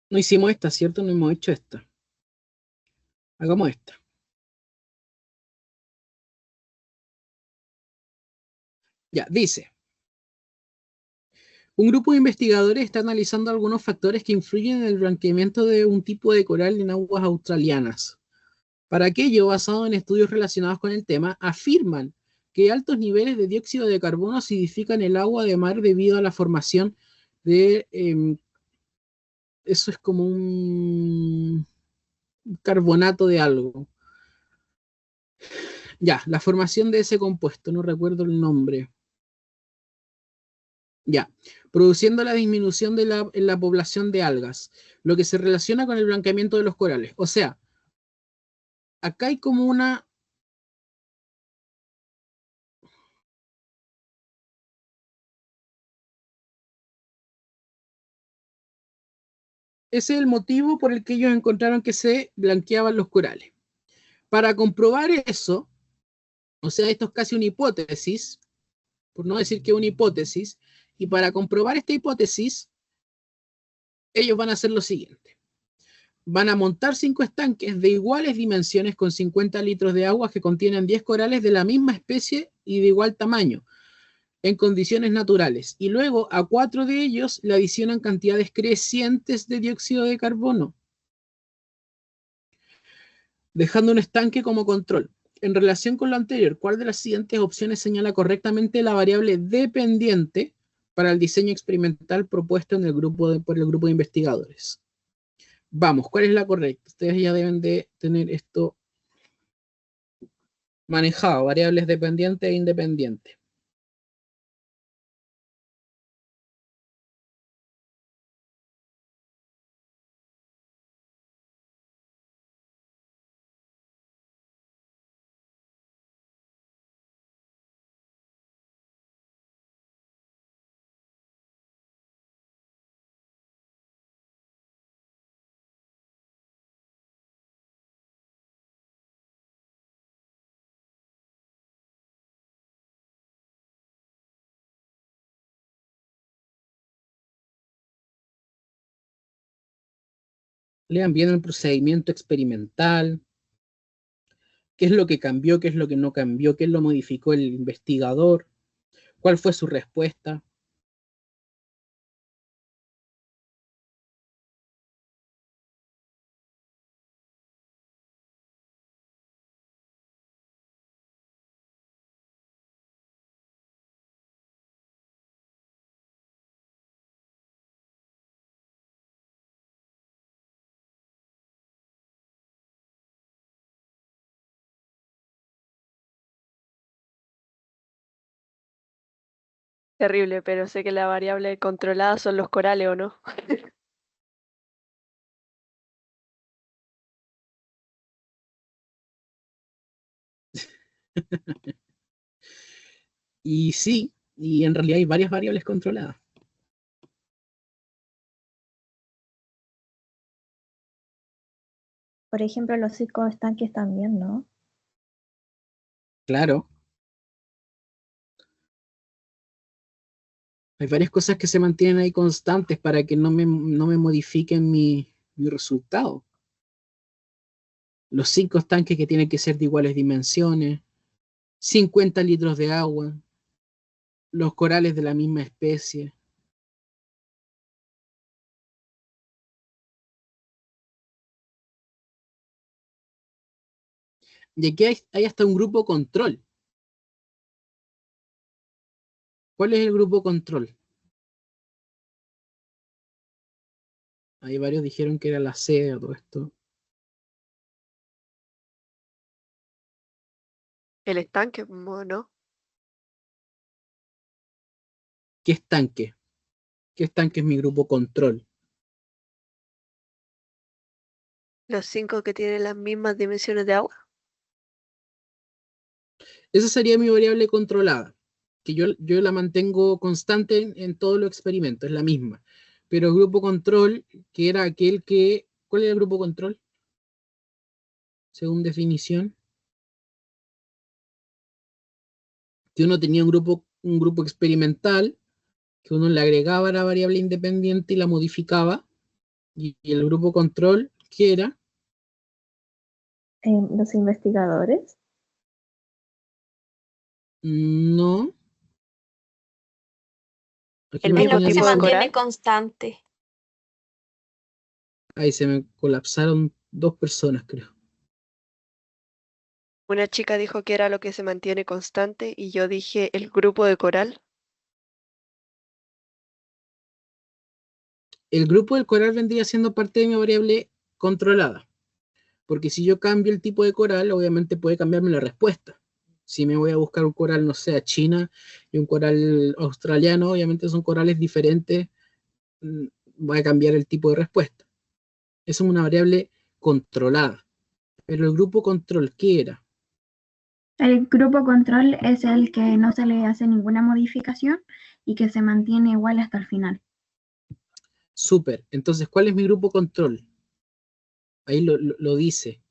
No hicimos esta, ¿cierto? No hemos hecho esta. Hagamos esta. Ya, dice. Un grupo de investigadores está analizando algunos factores que influyen en el blanqueamiento de un tipo de coral en aguas australianas. Para aquello, basado en estudios relacionados con el tema, afirman que altos niveles de dióxido de carbono acidifican el agua de mar debido a la formación de... eso es como un carbonato de algo. Ya, la formación de ese compuesto, no recuerdo el nombre. Ya, produciendo la disminución en la población de algas, lo que se relaciona con el blanqueamiento de los corales. O sea, acá hay como una... Ese es el motivo por el que ellos encontraron que se blanqueaban los corales. Para comprobar eso, o sea, esto es casi una hipótesis, por no decir que una hipótesis, y para comprobar esta hipótesis, ellos van a hacer lo siguiente. Van a montar 5 estanques de iguales dimensiones con 50 litros de agua que contienen 10 corales de la misma especie y de igual tamaño, en condiciones naturales. Y luego a 4 de ellos le adicionan cantidades crecientes de dióxido de carbono, dejando un estanque como control. En relación con lo anterior, ¿cuál de las siguientes opciones señala correctamente la variable dependiente para el diseño experimental propuesto en el grupo por el grupo de investigadores? Vamos, ¿cuál es la correcta? Ustedes ya deben de tener esto manejado, variables dependientes e independientes. Lean bien el procedimiento experimental, qué es lo que cambió, qué es lo que no cambió, qué lo modificó el investigador, cuál fue su respuesta. Terrible, pero sé que la variable controlada son los corales, ¿o no? Y sí, y en realidad hay varias variables controladas. Por ejemplo, los 5 estanques también, ¿no? Claro, hay varias cosas que se mantienen ahí constantes para que no me modifiquen mi resultado. Los 5 estanques que tienen que ser de iguales dimensiones, 50 litros de agua, los corales de la misma especie. Y aquí hay hasta un grupo control. ¿Cuál es el grupo control? Hay varios dijeron que era la C o todo esto. El estanque, ¿no? ¿Qué estanque? ¿Qué estanque es mi grupo control? Los 5 que tienen las mismas dimensiones de agua. Esa sería mi variable controlada, que yo la mantengo constante en todos los experimentos, es la misma. Pero el grupo control, que era aquel que... ¿Cuál era el grupo control? Según definición. Que uno tenía un grupo experimental, que uno le agregaba la variable independiente y la modificaba. Y el grupo control, ¿qué era? Los investigadores. No. Aquí El me Es lo lo mismo que ponen se tipo de así. mantiene coral. constante. Ahí se me colapsaron 2 personas, creo. Una chica dijo que era lo que se mantiene constante y yo dije el grupo de coral. El grupo del coral vendría siendo parte de mi variable controlada, porque si yo cambio el tipo de coral, obviamente puede cambiarme la respuesta. Si me voy a buscar un coral, no sé, a China y un coral australiano, obviamente son corales diferentes, voy a cambiar el tipo de respuesta. Eso es una variable controlada. Pero el grupo control, ¿qué era? El grupo control es el que no se le hace ninguna modificación y que se mantiene igual hasta el final. Súper. Entonces, ¿cuál es mi grupo control? Ahí lo dice.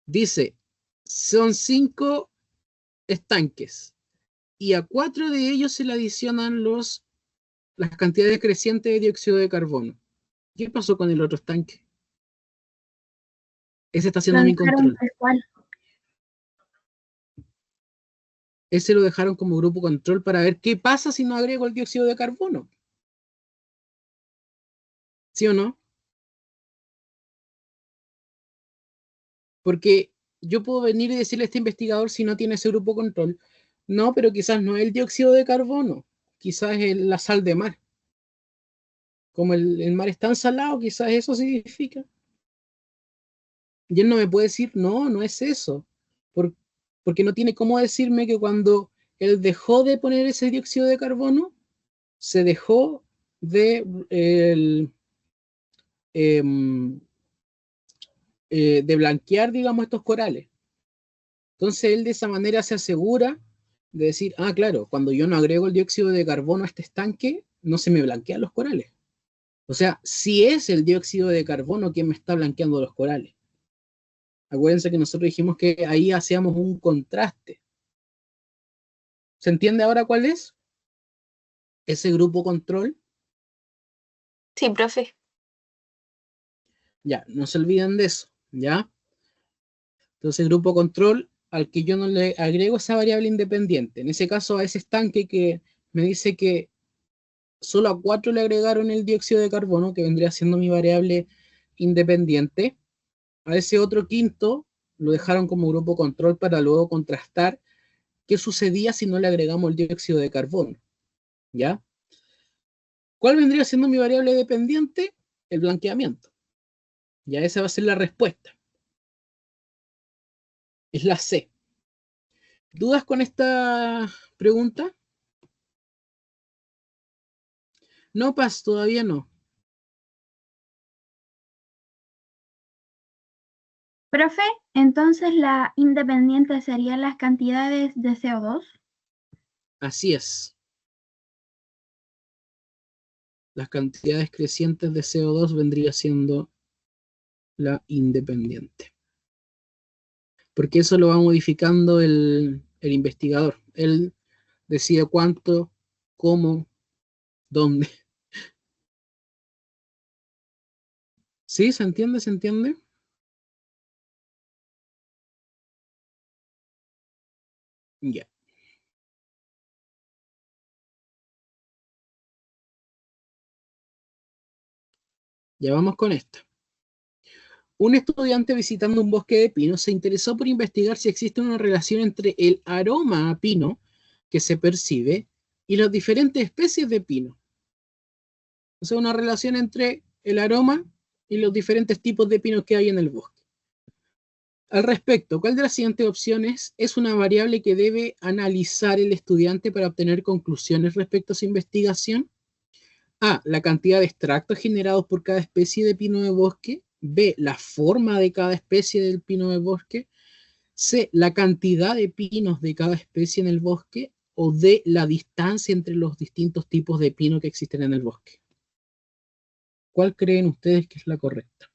Dice, son 5 estanques y a 4 de ellos se le adicionan las cantidades crecientes de dióxido de carbono. ¿Qué pasó con el otro estanque? Ese está Lo haciendo mi dejaron control. tal cual. Ese lo dejaron como grupo control para ver qué pasa si no agrego el dióxido de carbono. ¿Sí o no? Porque yo puedo venir y decirle a este investigador si no tiene ese grupo control. No, pero quizás no es el dióxido de carbono, quizás es la sal de mar. Como el mar es tan salado, quizás eso significa. Y él no me puede decir, no, no es eso. Por- Porque no tiene cómo decirme que cuando él dejó de poner ese dióxido de carbono, se dejó em, de blanquear, digamos, estos corales. Entonces él de esa manera se asegura de decir, ah, claro, cuando yo no agrego el dióxido de carbono a este estanque, no se me blanquean los corales. O sea, si es el dióxido de carbono quien me está blanqueando los corales. Acuérdense que nosotros dijimos que ahí hacíamos un contraste. ¿Se entiende ahora cuál es? Ese grupo control. Sí, profe. Ya, no se olviden de eso, ¿ya? Entonces, grupo control al que yo no le agrego esa variable independiente. En ese caso, a ese estanque que me dice que solo a 4 le agregaron el dióxido de carbono, que vendría siendo mi variable independiente. A ese otro quinto lo dejaron como grupo control para luego contrastar qué sucedía si no le agregamos el dióxido de carbono. ¿Ya? ¿Cuál vendría siendo mi variable dependiente? El blanqueamiento. Ya esa va a ser la respuesta. Es la C. ¿Dudas con esta pregunta? No, Paz, todavía no. Profe, entonces la independiente serían las cantidades de CO2. Así es. Las cantidades crecientes de CO2 vendría siendo la independiente. Porque eso lo va modificando el investigador. Él decide cuánto, cómo, dónde. ¿Sí? ¿Se entiende? ¿Se entiende? Ya. Ya vamos con esto. Un estudiante visitando un bosque de pinos se interesó por investigar si existe una relación entre el aroma a pino que se percibe y las diferentes especies de pino. O sea, una relación entre el aroma y los diferentes tipos de pinos que hay en el bosque. Al respecto, ¿cuál de las siguientes opciones es una variable que debe analizar el estudiante para obtener conclusiones respecto a su investigación? A, la cantidad de extractos generados por cada especie de pino de bosque. B, la forma de cada especie del pino de bosque. C, la cantidad de pinos de cada especie en el bosque. O D, la distancia entre los distintos tipos de pino que existen en el bosque. ¿Cuál creen ustedes que es la correcta?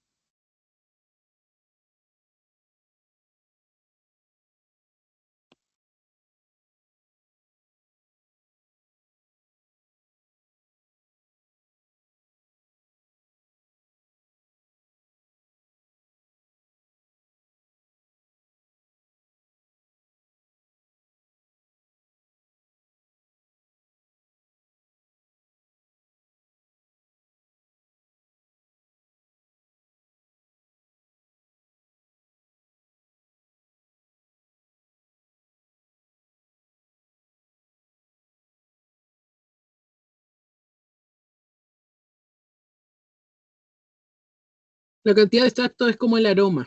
La cantidad de extractos es como el aroma.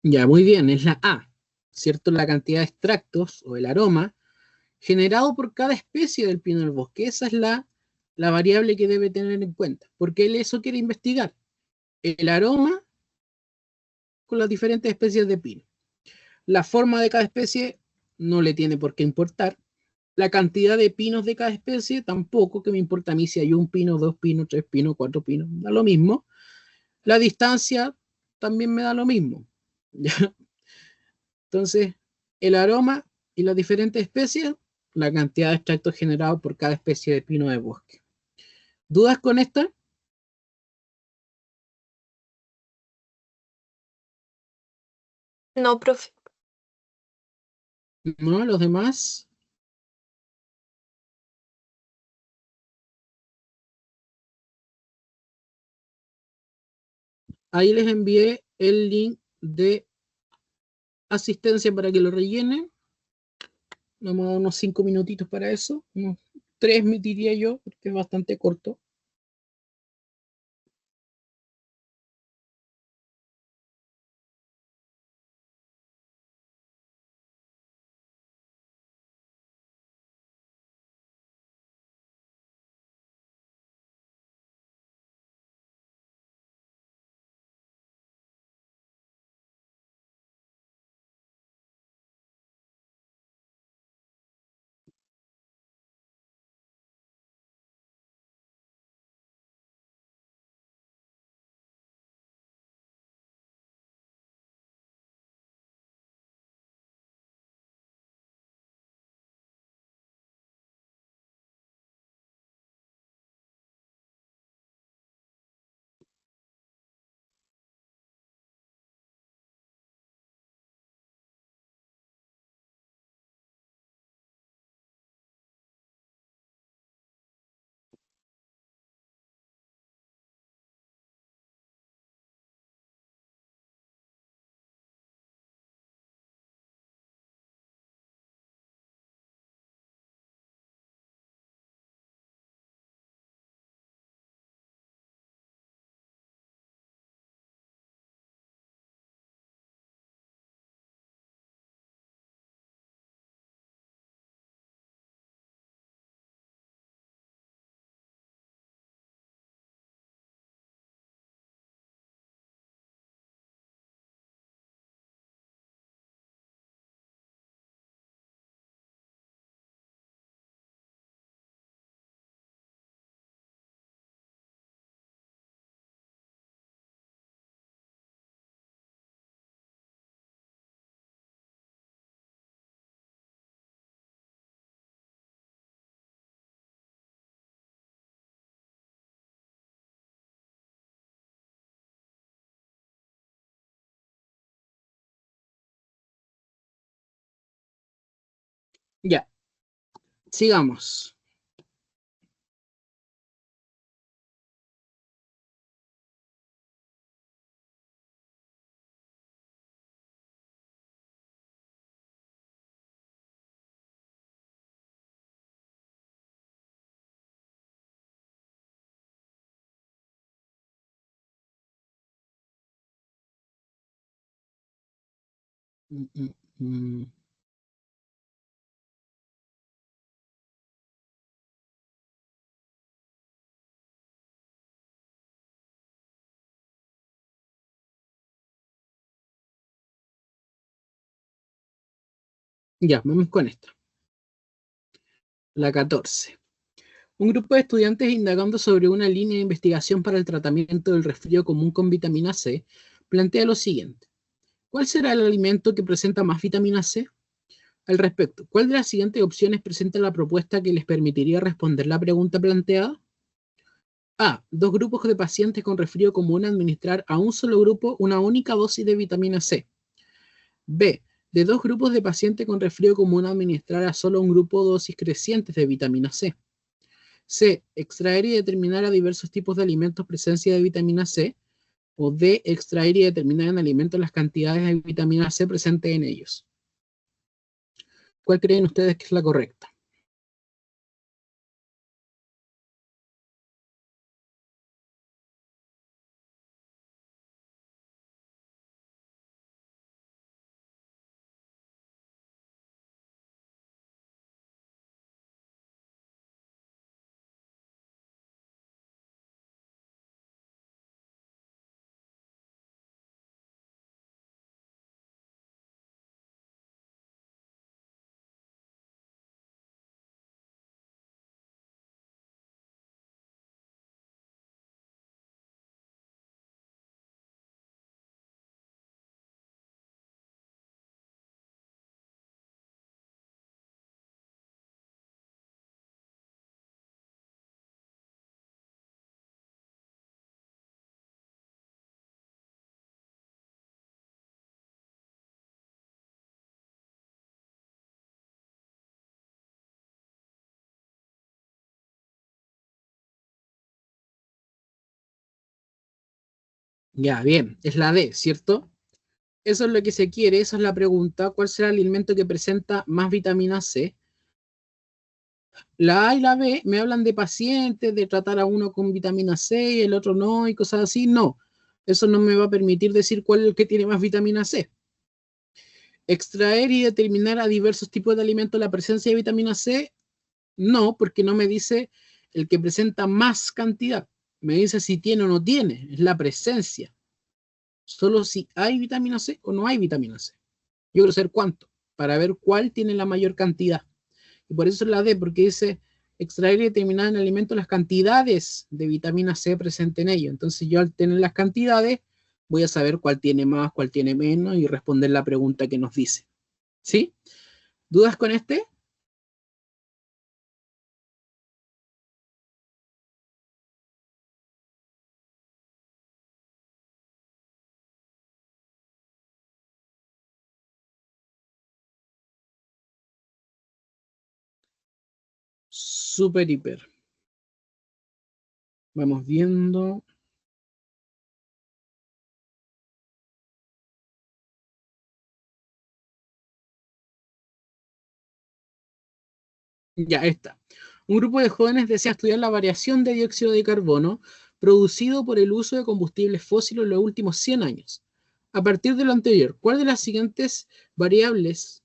Ya, muy bien, es la A, ¿cierto? La cantidad de extractos o el aroma generado por cada especie del pino del bosque. Esa es la variable que debe tener en cuenta, porque él eso quiere investigar. El aroma con las diferentes especies de pino. La forma de cada especie no le tiene por qué importar. La cantidad de pinos de cada especie tampoco, que me importa a mí si hay un pino, dos pinos, tres pinos, cuatro pinos, da lo mismo. La distancia también me da lo mismo. Entonces, el aroma y las diferentes especies, la cantidad de extractos generados por cada especie de pino de bosque. ¿Dudas con esta? No, profe. ¿No? ¿Los demás? Ahí les envié el link de asistencia para que lo rellenen. Vamos a dar unos 5 minutitos para eso. Unos 3 diría yo, porque es bastante corto. Ya, sigamos. Mm, mm, mm. Ya, vamos con esta. La 14. Un grupo de estudiantes indagando sobre una línea de investigación para el tratamiento del resfrío común con vitamina C plantea lo siguiente. ¿Cuál será el alimento que presenta más vitamina C? Al respecto, ¿cuál de las siguientes opciones presenta la propuesta que les permitiría responder la pregunta planteada? A. Dos grupos de pacientes con resfrío común administrar a un solo grupo una única dosis de vitamina C. B. De dos grupos de pacientes con resfrío común administrar a solo un grupo dosis crecientes de vitamina C. C. Extraer y determinar a diversos tipos de alimentos presencia de vitamina C. O D. Extraer y determinar en alimentos las cantidades de vitamina C presentes en ellos. ¿Cuál creen ustedes que es la correcta? Ya, bien, es la D, ¿cierto? Eso es lo que se quiere, esa es la pregunta. ¿Cuál será el alimento que presenta más vitamina C? La A y la B me hablan de pacientes, de tratar a uno con vitamina C y el otro no, y cosas así. No, eso no me va a permitir decir cuál es el que tiene más vitamina C. Extraer y determinar a diversos tipos de alimentos la presencia de vitamina C, no, porque no me dice el que presenta más cantidad. Me dice si tiene o no tiene, es la presencia. Solo si hay vitamina C o no hay vitamina C. Yo quiero saber cuánto, para ver cuál tiene la mayor cantidad. Y por eso es la D, porque dice extraer y determinar en el alimento las cantidades de vitamina C presente en ello. Entonces yo al tener las cantidades voy a saber cuál tiene más, cuál tiene menos y responder la pregunta que nos dice. ¿Sí? ¿Dudas con este? Súper, hiper. Vamos viendo. Ya está. Un grupo de jóvenes desea estudiar la variación de dióxido de carbono producido por el uso de combustibles fósiles en los últimos 100 años. A partir de lo anterior, ¿cuál de las siguientes variables,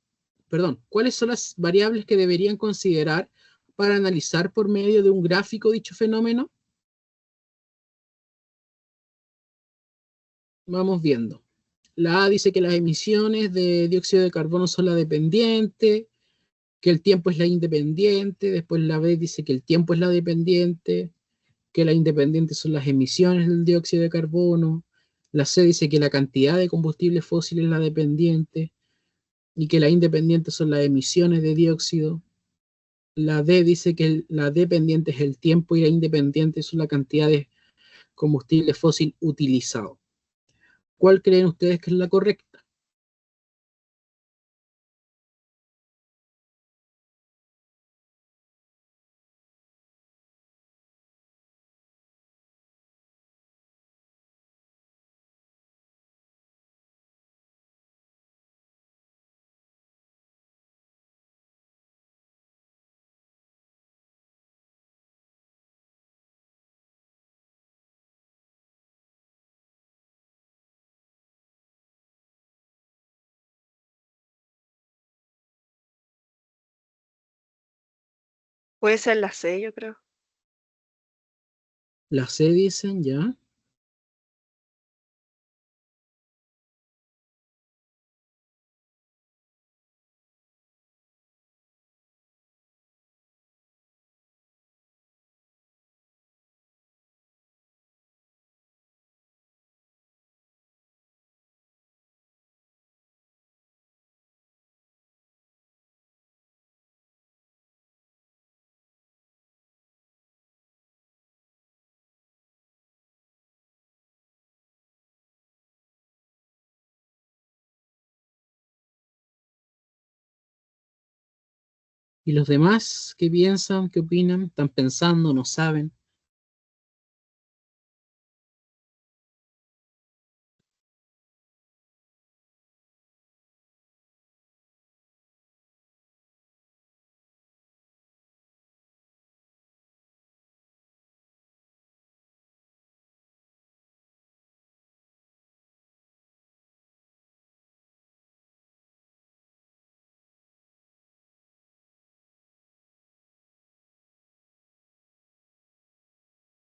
cuáles son las variables que deberían considerar para analizar por medio de un gráfico dicho fenómeno? Vamos viendo. La A dice que las emisiones de dióxido de carbono son la dependiente, que el tiempo es la independiente, después la B dice que el tiempo es la dependiente, que las independientes son las emisiones del dióxido de carbono, la C dice que la cantidad de combustible fósil es la dependiente y que las independientes son las emisiones de dióxido, la D dice que la dependiente es el tiempo y la independiente son la cantidad de combustible fósil utilizado. ¿Cuál creen ustedes que es la correcta? Puede ser la C, yo creo. La C dicen ya. ¿Y los demás qué piensan, qué opinan? ¿Están pensando, no saben?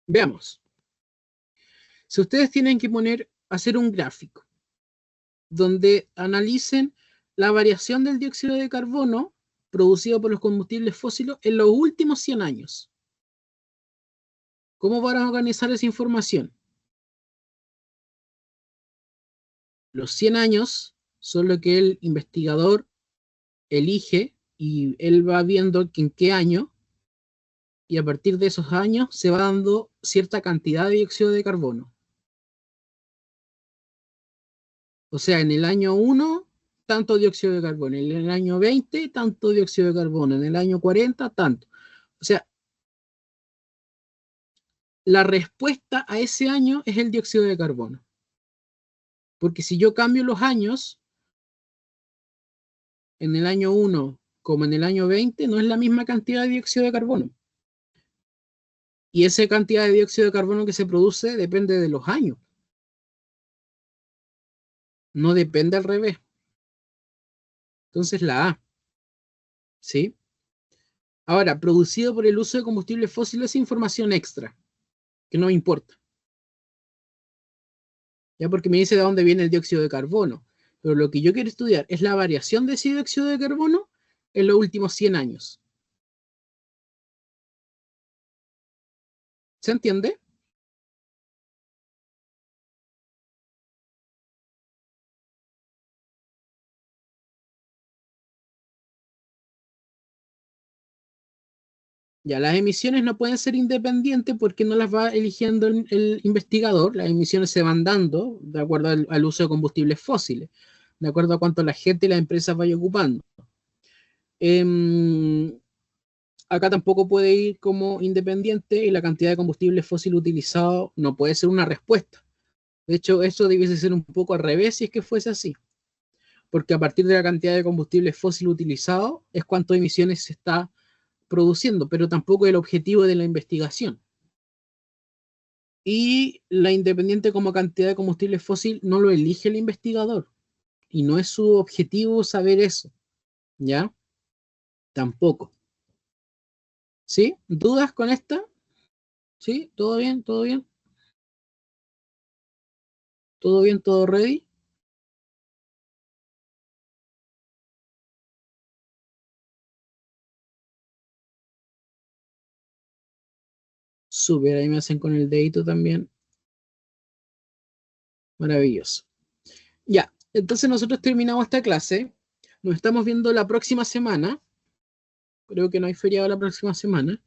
Veamos. Si ustedes tienen que hacer un gráfico donde analicen la variación del dióxido de carbono producido por los combustibles fósiles en los últimos 100 años. ¿Cómo van a organizar esa información? Los 100 años son lo que el investigador elige y él va viendo en qué año, y a partir de esos años se va dando cierta cantidad de dióxido de carbono. O sea, en el año 1, tanto dióxido de carbono, en el año 20, tanto dióxido de carbono, en el año 40, tanto. O sea, la respuesta a ese año es el dióxido de carbono. Porque si yo cambio los años, en el año 1 como en el año 20, no es la misma cantidad de dióxido de carbono. Y esa cantidad de dióxido de carbono que se produce depende de los años. No depende al revés. Entonces la A. ¿Sí? Ahora, producido por el uso de combustibles fósiles es información extra, que no me importa. Ya porque me dice de dónde viene el dióxido de carbono. Pero lo que yo quiero estudiar es la variación de ese dióxido de carbono en los últimos 100 años. ¿Se entiende? Ya, las emisiones no pueden ser independientes porque no las va eligiendo el investigador. Las emisiones se van dando de acuerdo al uso de combustibles fósiles, de acuerdo a cuánto la gente y las empresas vayan ocupando. Acá tampoco puede ir como independiente y la cantidad de combustible fósil utilizado no puede ser una respuesta. De hecho, eso debiese ser un poco al revés si es que fuese así. Porque a partir de la cantidad de combustible fósil utilizado es cuánto emisiones se está produciendo, pero tampoco el objetivo de la investigación. Y la independiente como cantidad de combustible fósil no lo elige el investigador. Y no es su objetivo saber eso. ¿Ya? Tampoco. ¿Sí? ¿Dudas con esta? ¿Sí? ¿Todo bien? ¿Todo bien? ¿Todo bien? ¿Todo ready? Súper, ahí me hacen con el dedito también. Maravilloso. Ya, entonces nosotros terminamos esta clase. Nos estamos viendo la próxima semana. Creo que no hay feriado la próxima semana.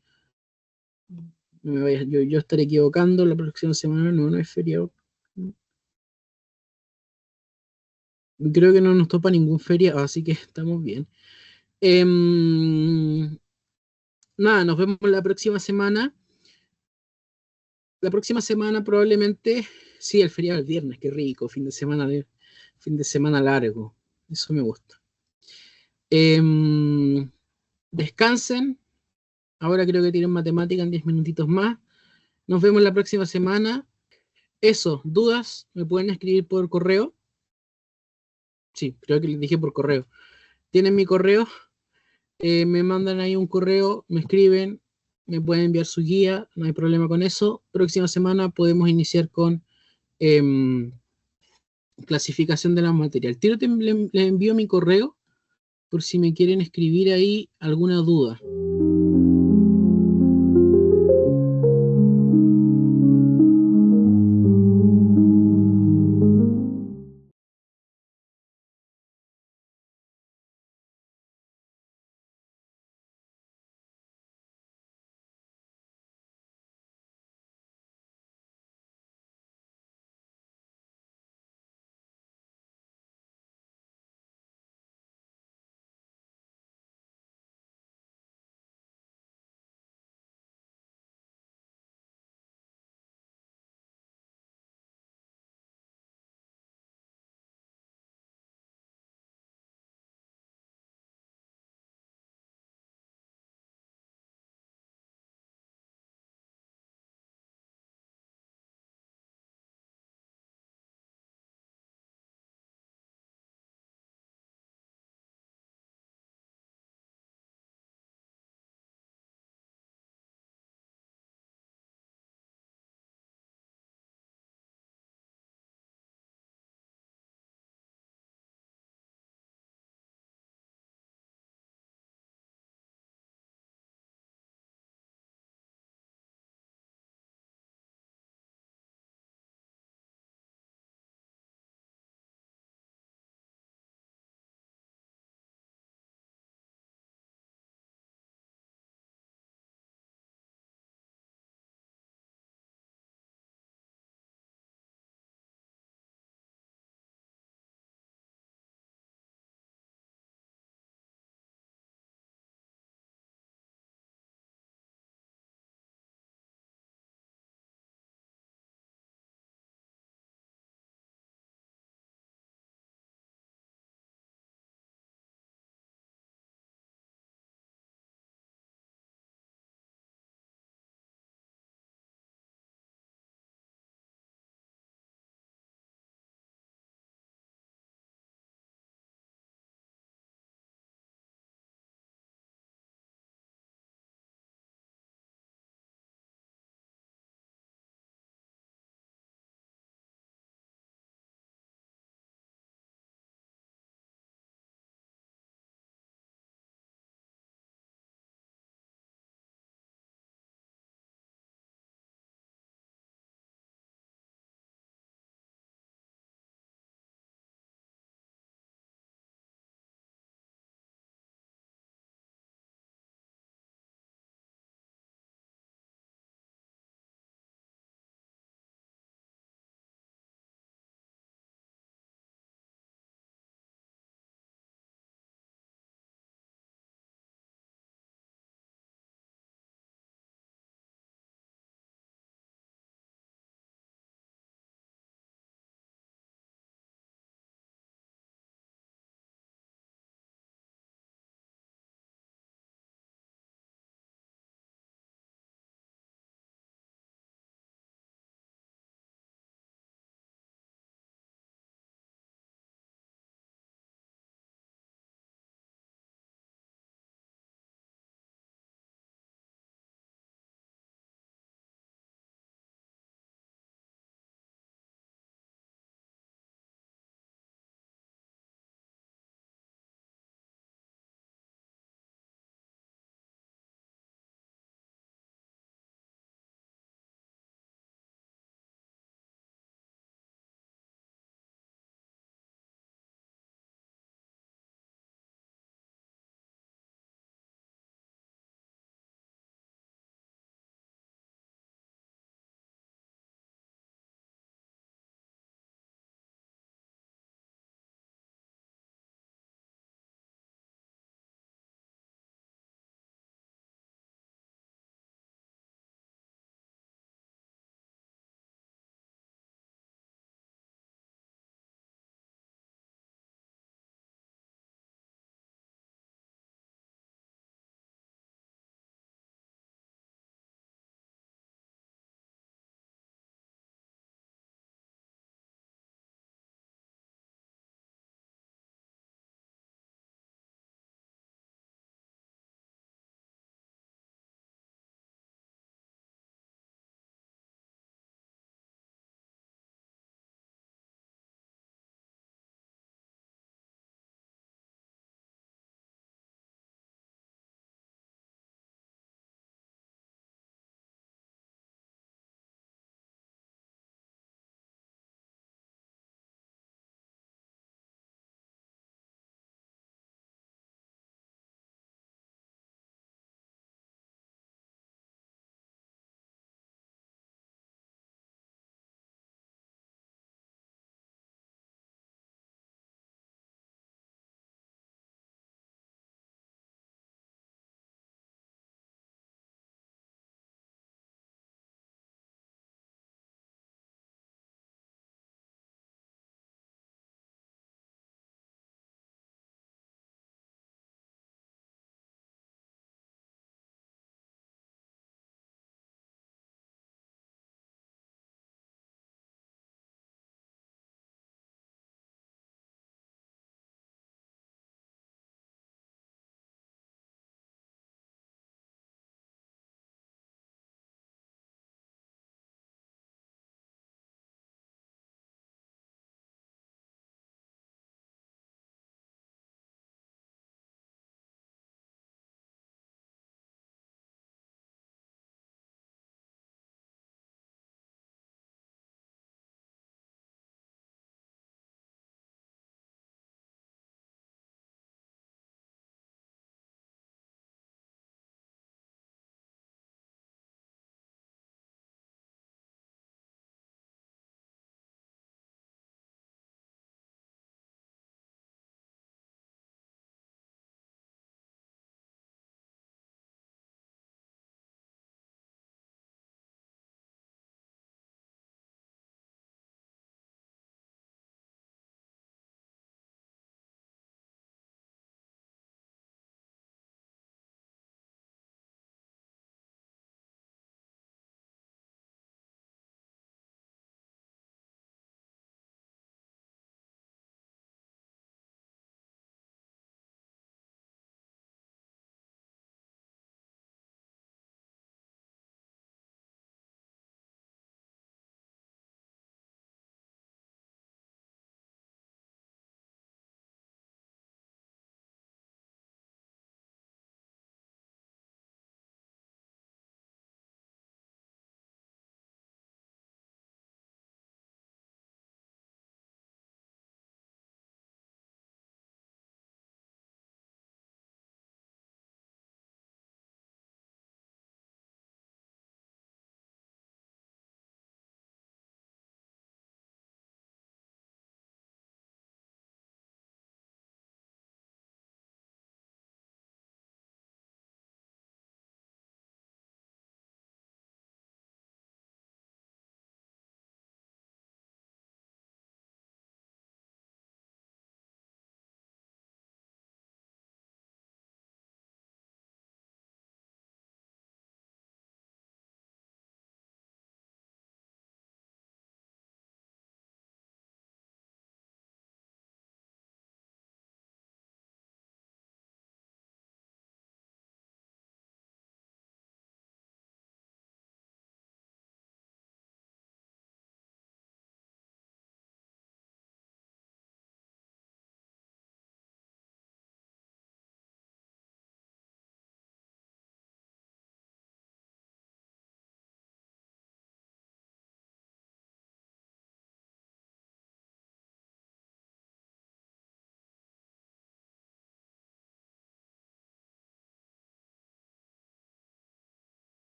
No me vaya, yo estaré equivocando. La próxima semana no hay feriado. Creo que no nos topa ningún feriado, así que estamos bien. Nada, nos vemos la próxima semana. La próxima semana probablemente, sí, el feriado del viernes, qué rico, fin de semana largo. Eso me gusta. Descansen. Ahora creo que tienen matemática en 10 minutitos más. Nos vemos la próxima semana. Eso, dudas, me pueden escribir por correo. Sí, creo que les dije por correo. Tienen mi correo. Me mandan ahí un correo, me escriben, me pueden enviar su guía, no hay problema con eso. Próxima semana podemos iniciar con clasificación de la material. Les envío mi correo por si me quieren escribir ahí alguna duda.